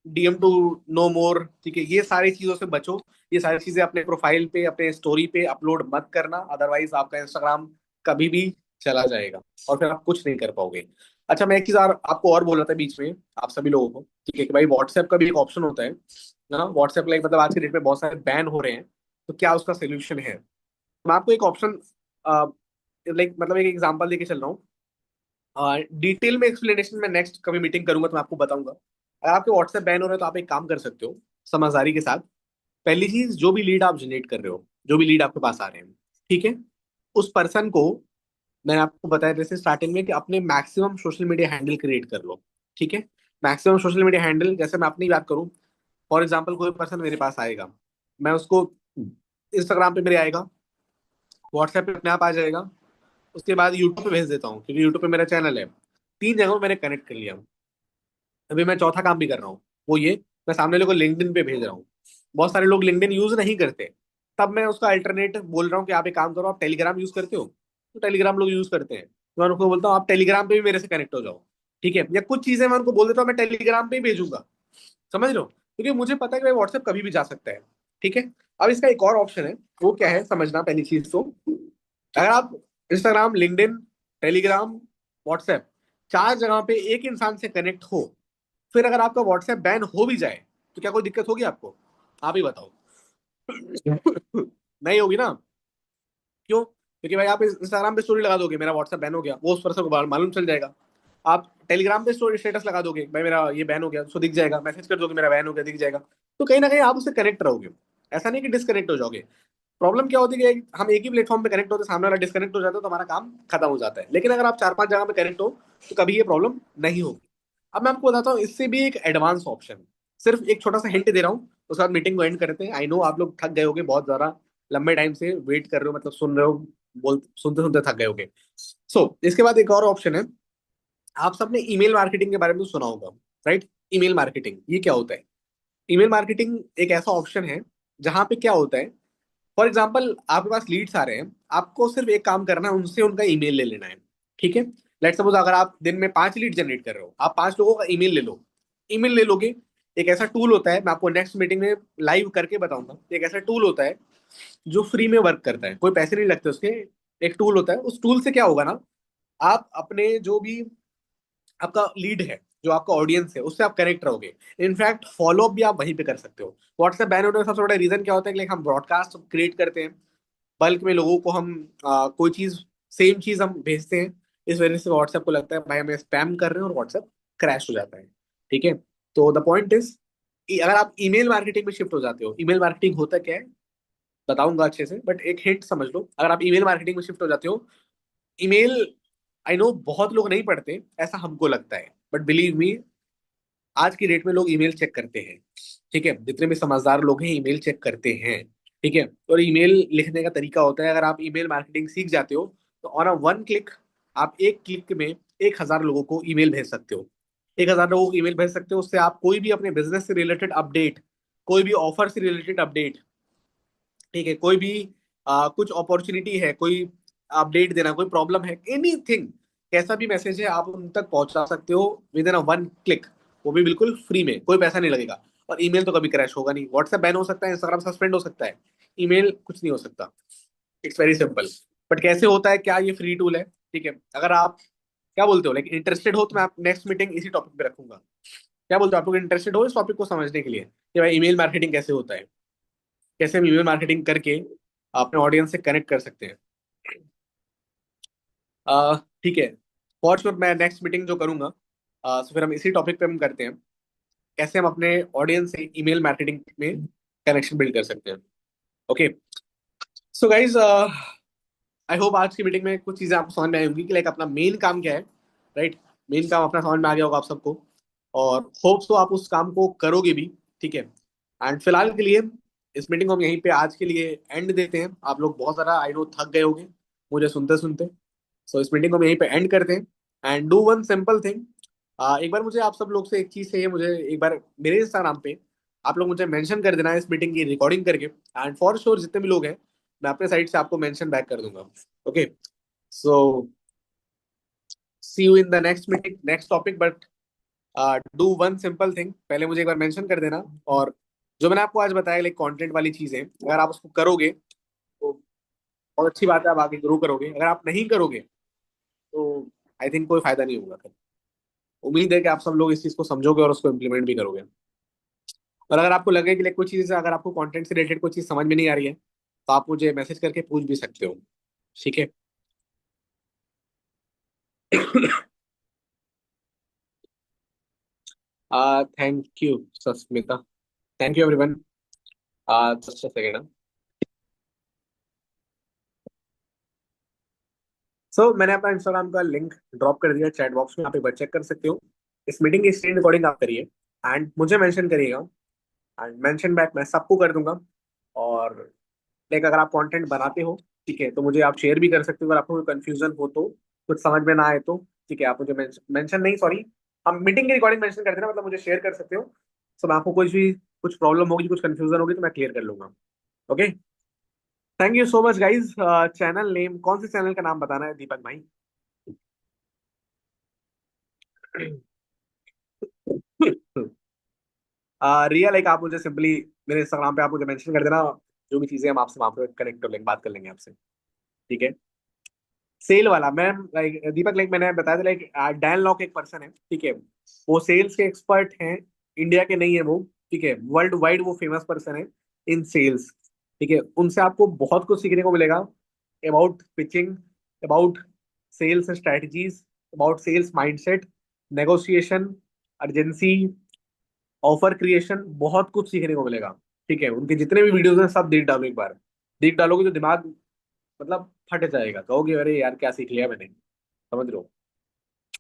डीएम टू नो मोर, ठीक है, ये सारी चीजों से बचो। ये सारी चीजें अपने प्रोफाइल पे, अपने स्टोरी पे अपलोड मत करना, अदरवाइज आपका इंस्टाग्राम कभी भी चला जाएगा और फिर आप कुछ नहीं कर पाओगे। अच्छा, मैं एक चीज और आपको और बोल रहा था बीच में, आप सभी लोगों को, ठीक है, कि भाई व्हाट्सएप का भी एक ऑप्शन होता है ना, व्हाट्सएप लाइक मतलब आज के डेट में बहुत सारे बैन हो रहे हैं, तो क्या उसका सोल्यूशन है? मैं आपको एक ऑप्शन, लाइक मतलब एक एग्जांपल देके चल रहा हूँ। डिटेल में एक्सप्लेनेशन में नेक्स्ट कभी मीटिंग करूंगा तो मैं आपको बताऊंगा। अगर आपके व्हाट्सएप बैन हो रहे हैं तो आप एक काम कर सकते हो समझदारी के साथ। पहली चीज, जो भी लीड आप जनरेट कर रहे हो, जो भी लीड आपके पास आ रहे हैं, ठीक है, उस पर्सन को, मैंने आपको बताया जैसे स्टार्टिंग में कि अपने maximum social media handle create कर लो, ठीक है। मैक्सिमम सोशल मीडिया हैंडल, जैसे मैं अपनी बात करूं, फॉर एग्जाम्पल कोई पर्सन मेरे पास आएगा, मैं उसको इंस्टाग्राम पे मेरे आएगा, व्हाट्सएप पे अपने आप आ जाएगा, उसके बाद यूट्यूब पे भेज देता हूँ क्योंकि यूट्यूब पे मेरा चैनल है। 3 जगहों मैंने कनेक्ट कर लिया। अभी मैं चौथा काम भी कर रहा हूँ, वो ये, मैं सामने वाले को लिंक्डइन पे भेज रहा हूँ। बहुत सारे लोग लिंक्डइन यूज नहीं करते, तब मैं उसका अल्टरनेट बोल रहा हूँ कि आप एक काम करो, आप टेलीग्राम यूज करते हो, तो टेलीग्राम लोग यूज करते हैं, तो मैं उनको बोलता हूँ आप टेलीग्राम पे भी मेरे से कनेक्ट हो जाओ, ठीक है। या कुछ चीजें मैं उनको बोल देता हूँ मैं टेलीग्राम पे ही भेजूंगा, समझ लो, क्योंकि मुझे पता है कि भाई व्हाट्सएप कभी भी जा सकता है, ठीक है। अब इसका एक और ऑप्शन है, वो क्या है समझना, पहली चीज तो, अगर आप इंस्टाग्राम, लिंक्डइन, टेलीग्राम, व्हाट्सएप, 4 जगह पे एक इंसान से कनेक्ट हो, फिर अगर आपका व्हाट्सएप बैन हो भी जाए तो क्या कोई दिक्कत होगी आपको? आप ही बताओ। नहीं होगी ना? क्यों? क्योंकि भाई आप इंस्टाग्राम पे स्टोरी लगा दोगे मेरा व्हाट्सएप बैन हो गया, वो उस पर्सन को मालूम चल जाएगा। आप टेलीग्राम पे स्टोरी स्टेटस लगा दोगे भाई मेरा ये बैन हो गया, उसको दिख जाएगा, मैसेज कर दोगे मेरा बैन हो गया, दिख जाएगा। तो कहीं ना कहीं आप उससे कनेक्ट रहोगे, ऐसा नहीं कि डिस्कनेक्ट हो जाओगे। प्रॉब्लम क्या होती है कि हम एक ही प्लेटफॉर्म पे कनेक्ट होते हैं, सामने वाला डिस्कनेक्ट हो जाता है तो हमारा काम खत्म हो जाता है। लेकिन अगर आप 4, 5 जगह पे कनेक्ट हो तो कभी ये प्रॉब्लम नहीं होगी। अब मैं आपको बताता हूँ इससे भी एक एडवांस ऑप्शन, सिर्फ एक छोटा सा हिंट दे रहा हूँ, उसके बाद मीटिंग को एंड करते हैं। आई नो आप लोग थक गए होगे, बहुत ज्यादा लंबे टाइम से वेट कर रहे हो, मतलब सुन रहे हो, बोल सुनते सुनते थक गए होगे। इसके बाद एक और ऑप्शन है, आप सबने ईमेल मार्केटिंग के बारे में तो सुना होगा, राइट? ईमेल मार्केटिंग ये क्या होता है? ईमेल मार्केटिंग एक ऐसा ऑप्शन है जहां पे क्या होता है, फॉर एग्जाम्पल आपके पास लीड्स आ रहे हैं, आपको सिर्फ एक काम करना है, उनसे उनका ईमेल ले लेना है। ठीक है, लेट सपोज अगर आप दिन में 5 लीड जनरेट कर रहे हो, आप 5 लोगों का ईमेल ले लो। ईमेल ले लोगे, एक ऐसा टूल होता है, मैं आपको नेक्स्ट मीटिंग में लाइव करके बताऊंगा। एक ऐसा टूल होता है जो फ्री में वर्क करता है, कोई पैसे नहीं लगते उसके। एक टूल होता है, उस टूल से क्या होगा ना, आप अपने जो भी आपका लीड है, जो आपका ऑडियंस है, उससे आप कनेक्ट रहोगे। इनफैक्ट फॉलो अप भी आप वहीं पे कर सकते हो। व्हाट्सएप बैन होने का सबसे बड़ा रीजन क्या होता है कि like हम ब्रॉडकास्ट क्रिएट करते हैं, बल्क में लोगों को हम कोई चीज, सेम चीज हम भेजते हैं। इस वजह से व्हाट्सएप को लगता है भाई हमें स्पैम कर रहे हैं, और व्हाट्सएप क्रैश हो जाता है। ठीक है, तो द पॉइंट इज, अगर आप ईमेल मार्केटिंग में शिफ्ट हो जाते हो, ईमेल मार्केटिंग होता क्या है बताऊंगा अच्छे से, बट एक हिंट समझ लो। अगर आप ईमेल मार्केटिंग में शिफ्ट हो जाते हो, ईमेल, आई नो बहुत लोग नहीं पढ़ते ऐसा हमको लगता है, बट बिलीव मी, आज की डेट में लोग ईमेल चेक करते हैं। ठीक है, जितने भी समझदार लोग हैं ईमेल चेक करते हैं। ठीक है, और ईमेल लिखने का तरीका होता है, अगर आप ईमेल मार्केटिंग सीख जाते हो तो ऑन अ वन क्लिक, आप एक क्लिक में 1,000 लोगों को ईमेल भेज सकते हो। 1,000 लोगों को ईमेल भेज सकते हो, उससे आप कोई भी अपने बिजनेस से रिलेटेड अपडेट, कोई भी ऑफर से रिलेटेड अपडेट, ठीक है, कोई भी कुछ अपॉर्चुनिटी है, कोई अपडेट देना, कोई प्रॉब्लम है, एनीथिंग, कैसा भी मैसेज है आप उन तक पहुंचा सकते हो with in a one click. वो भी बिल्कुल फ्री में, कोई पैसा नहीं लगेगा। और ईमेल तो कभी क्रैश होगा नहीं। व्हाट्सएप बैन हो सकता है, इंस्टाग्राम सस्पेंड हो सकता है, ईमेल कुछ नहीं हो सकता। It's very simple. बट कैसे होता है, क्या ये फ्री टूल है? ठीक है, अगर आप क्या बोलते हो, लाइक इंटरेस्टेड हो, तो मैं आप नेक्स्ट मीटिंग इसी टॉपिक पे रखूंगा। क्या बोलते हो, आप लोग इंटरेस्टेड हो इस टॉपिक को समझने के लिए कि भाई ईमेल मार्केटिंग कैसे होता है, कैसे हम ईमेल मार्केटिंग करके अपने ऑडियंस से कनेक्ट कर सकते हैं? ठीक है, फॉर श्योर मैं नेक्स्ट मीटिंग जो करूंगा, तो फिर हम इसी टॉपिक पे हम करते हैं, कैसे हम अपने ऑडियंस से ईमेल मार्केटिंग में कनेक्शन बिल्ड कर सकते हैं। Okay, so guys, I hope आज की मीटिंग में कुछ चीजें आपको समझ में आई होंगी कि लाइक अपना मेन काम क्या है। राइट, मेन काम अपना समझ में आ गया होगा आप सबको, और होप सो आप उस काम को करोगे भी। ठीक है, एंड फिलहाल के लिए इस मीटिंग को हम यहीं पे आज के लिए एंड देते हैं। आप लोग बहुत सारा आई नो थक गए होंगे मुझे सुनते सुनते, सो इस मीटिंग को हम यहीं पे एंड करते हैं। And do one simple thing, एक बार मुझे आप सब लोग से एक चीज चाहिए, मुझे एक बार मेरे इंस्टाग्राम पे आप लोग मुझे मेंशन कर देना है इस मीटिंग की रिकॉर्डिंग करके, एंड फॉर श्योर जितने भी लोग हैं मैं अपने साइड से आपको मेंशन बैक कर दूंगा। Okay, so see you in the next meeting, next topic, but do one simple thing, पहले मुझे एक बार मेंशन कर देना। और जो मैंने आपको आज बताया लाइक कंटेंट वाली चीजें, अगर आप उसको करोगे तो बहुत अच्छी बात है, आप आगे ग्रो करोगे। अगर आप नहीं करोगे तो आई थिंक कोई फायदा नहीं होगा फिर। उम्मीद है कि आप सब लोग इस चीज को समझोगे और उसको इम्प्लीमेंट भी करोगे। और अगर आपको लगे कि like कुछ चीज़, अगर आपको कंटेंट से रिलेटेड कोई चीज़ समझ में नहीं आ रही है, तो आप मुझे मैसेज करके पूछ भी सकते हो। ठीक है। Thank you Sasmita, thank you everyone. Just a second. So मैंने अपना इंस्टाग्राम का लिंक ड्रॉप कर दिया चैट बॉक्स में, आप एक बार चेक कर सकते हो। इस मीटिंग की स्क्रीन रिकॉर्डिंग आप करिए, एंड मुझे मेंशन करिएगा, एंड मेंशन बैक मैं सबको कर दूंगा। और लाइक अगर आप कंटेंट बनाते हो, ठीक है, तो मुझे आप शेयर भी कर सकते हो। अगर आपको कोई कंफ्यूजन हो तो, कुछ समझ में ना आए तो, ठीक है, आप मुझे मेंशन नहीं, सॉरी, हम मीटिंग की रिकॉर्डिंग मेंशन कर देना, मतलब मुझे शेयर कर सकते हो। सो मैं आपको कुछ प्रॉब्लम होगी, कुछ कंफ्यूजन होगी, तो मैं क्लियर कर लूंगा। Okay, thank you so much guys. Channel name, कौन से चैनल का नाम बताना है दीपक भाई? रिया, लाइक आप मुझे सिंपली मेरे इंस्टाग्राम पे आप मुझे मेंशन कर देना, जो भी चीजें हम आपसे वहां पे कनेक्ट कर लेंगे, बात कर लेंगे आपसे। ठीक है, सेल वाला मैम, लाइक दीपक, लाइक मैंने बताया था, लाइक डैन लॉक एक पर्सन है, ठीक है, वो सेल्स के एक्सपर्ट हैं, इंडिया के नहीं है वो, ठीक है, वर्ल्ड वाइड वो फेमस पर्सन है इन सेल्स। ठीक है, उनसे आपको बहुत कुछ सीखने को मिलेगा, about pitching, about sales strategies, about sales mindset, negotiation, urgency, offer creation, बहुत कुछ सीखने को मिलेगा। ठीक है, उनके जितने भी वीडियोस हैं सब देख डालो एक बार। देख डालोगे तो दिमाग मतलब फट जाएगा, कहोगे अरे यार क्या सीख लिया मैंने, समझ लो।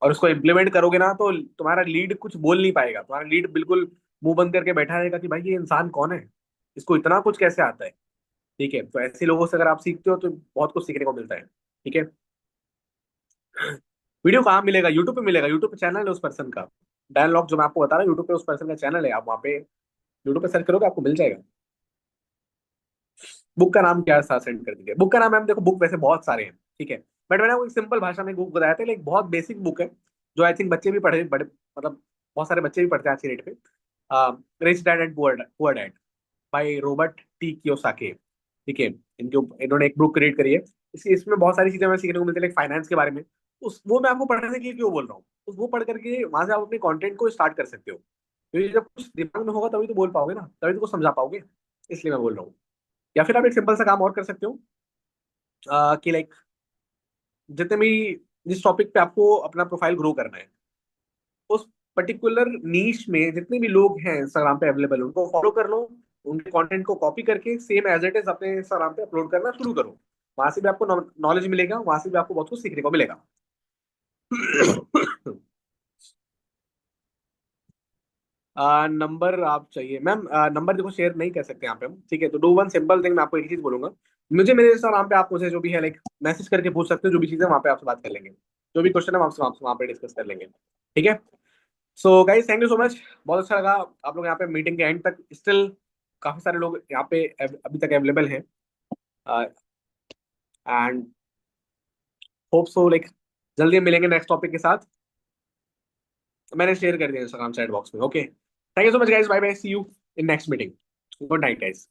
और उसको इम्प्लीमेंट करोगे ना, तो तुम्हारा लीड कुछ बोल नहीं पाएगा, तुम्हारा लीड बिल्कुल मुंह बंद करके बैठा रहेगा कि भाई ये इंसान कौन है, इसको इतना कुछ कैसे आता है। ठीक है, तो ऐसे लोगों से अगर आप सीखते हो तो बहुत कुछ सीखने को मिलता है। ठीक है, वीडियो कहाँ मिलेगा? यूट्यूब पे मिलेगा, यूट्यूब पे चैनल है उस पर्सन का, डायलॉग जो मैं आपको बता रहा हूँ, यूट्यूब पे उस पर्सन का चैनल है, आप वहाँ पे यूट्यूब पे सर्च करोगे आपको मिल जाएगा। बुक का नाम क्या है, साथ सेंड कर दीजिए। बुक का नाम मैम देखो, बुक वैसे बहुत सारे हैं, ठीक है, बट मैंने आपको एक सिंपल भाषा में बुक बताया था, एक बहुत बेसिक बुक है जो आई थिंक बच्चे भी पढ़े, बड़े मतलब बहुत सारे बच्चे भी पढ़ते हैं आज की डेट पे। Rich dad and poor poor dad by Robert T Kiyosaki, ठीक है। इन्होंने एक बुक क्रिएट करी है। इसमें बहुत सारी चीजें हमें सीखने को मिलती है, लाइक फाइनेंस के बारे में। उस वो मैं आपको पढ़ने के लिए क्यों बोल रहा हूँ, वो पढ़ करके वहां से आप अपने कंटेंट को स्टार्ट कर सकते हो, क्योंकि जब कुछ दिमाग में होगा तभी तो बोल पाओगे ना, तभी तो कुछ समझा पाओगे, इसलिए मैं बोल रहा हूँ। या फिर आप एक सिंपल सा काम और कर सकते हो, कि लाइक जितने भी जिस टॉपिक पे आपको अपना प्रोफाइल ग्रो करना है, उस पर्टिकुलर नीश में जितने भी लोग हैं इंस्टाग्राम पे अवेलेबल, उनको फॉलो कर लो। उनके कंटेंट को कॉपी करके सेम एज इट इज अपने इंस्टाग्राम पे अपलोड करना शुरू करो। वहां से भी आपको नॉलेज मिलेगा, वहां से भी आपको बहुत कुछ सीखने को मिलेगा। नंबर आप चाहिए मैम, नंबर देखो शेयर नहीं कर सकते यहाँ पे हम, ठीक है। तो डू वन सिंपल थिंग, मैं आपको एक चीज बोलूंगा, मुझे मेरे इंस्टाग्राम पे आप मुझे जो भी है लाइक मैसेज करके पूछ सकते हो, जो भी चीज़ है वहाँ पे आपसे बात कर लेंगे, जो भी क्वेश्चन है आपसे आपसे वहाँ पे डिस्कस कर लेंगे, ठीक है। So guys thank you so much, बहुत अच्छा लगा। आप लोग यहाँ पे मीटिंग के एंड तक स्टिल काफी सारे लोग यहाँ पे अभी तक अवेलेबल हैं, एंड होप सो लाइक जल्दी मिलेंगे नेक्स्ट टॉपिक के साथ। मैंने शेयर कर दिया इंस्टाग्राम चैट बॉक्स में, okay. Thank you so much guys, bye bye, see you in next meeting. Good night guys.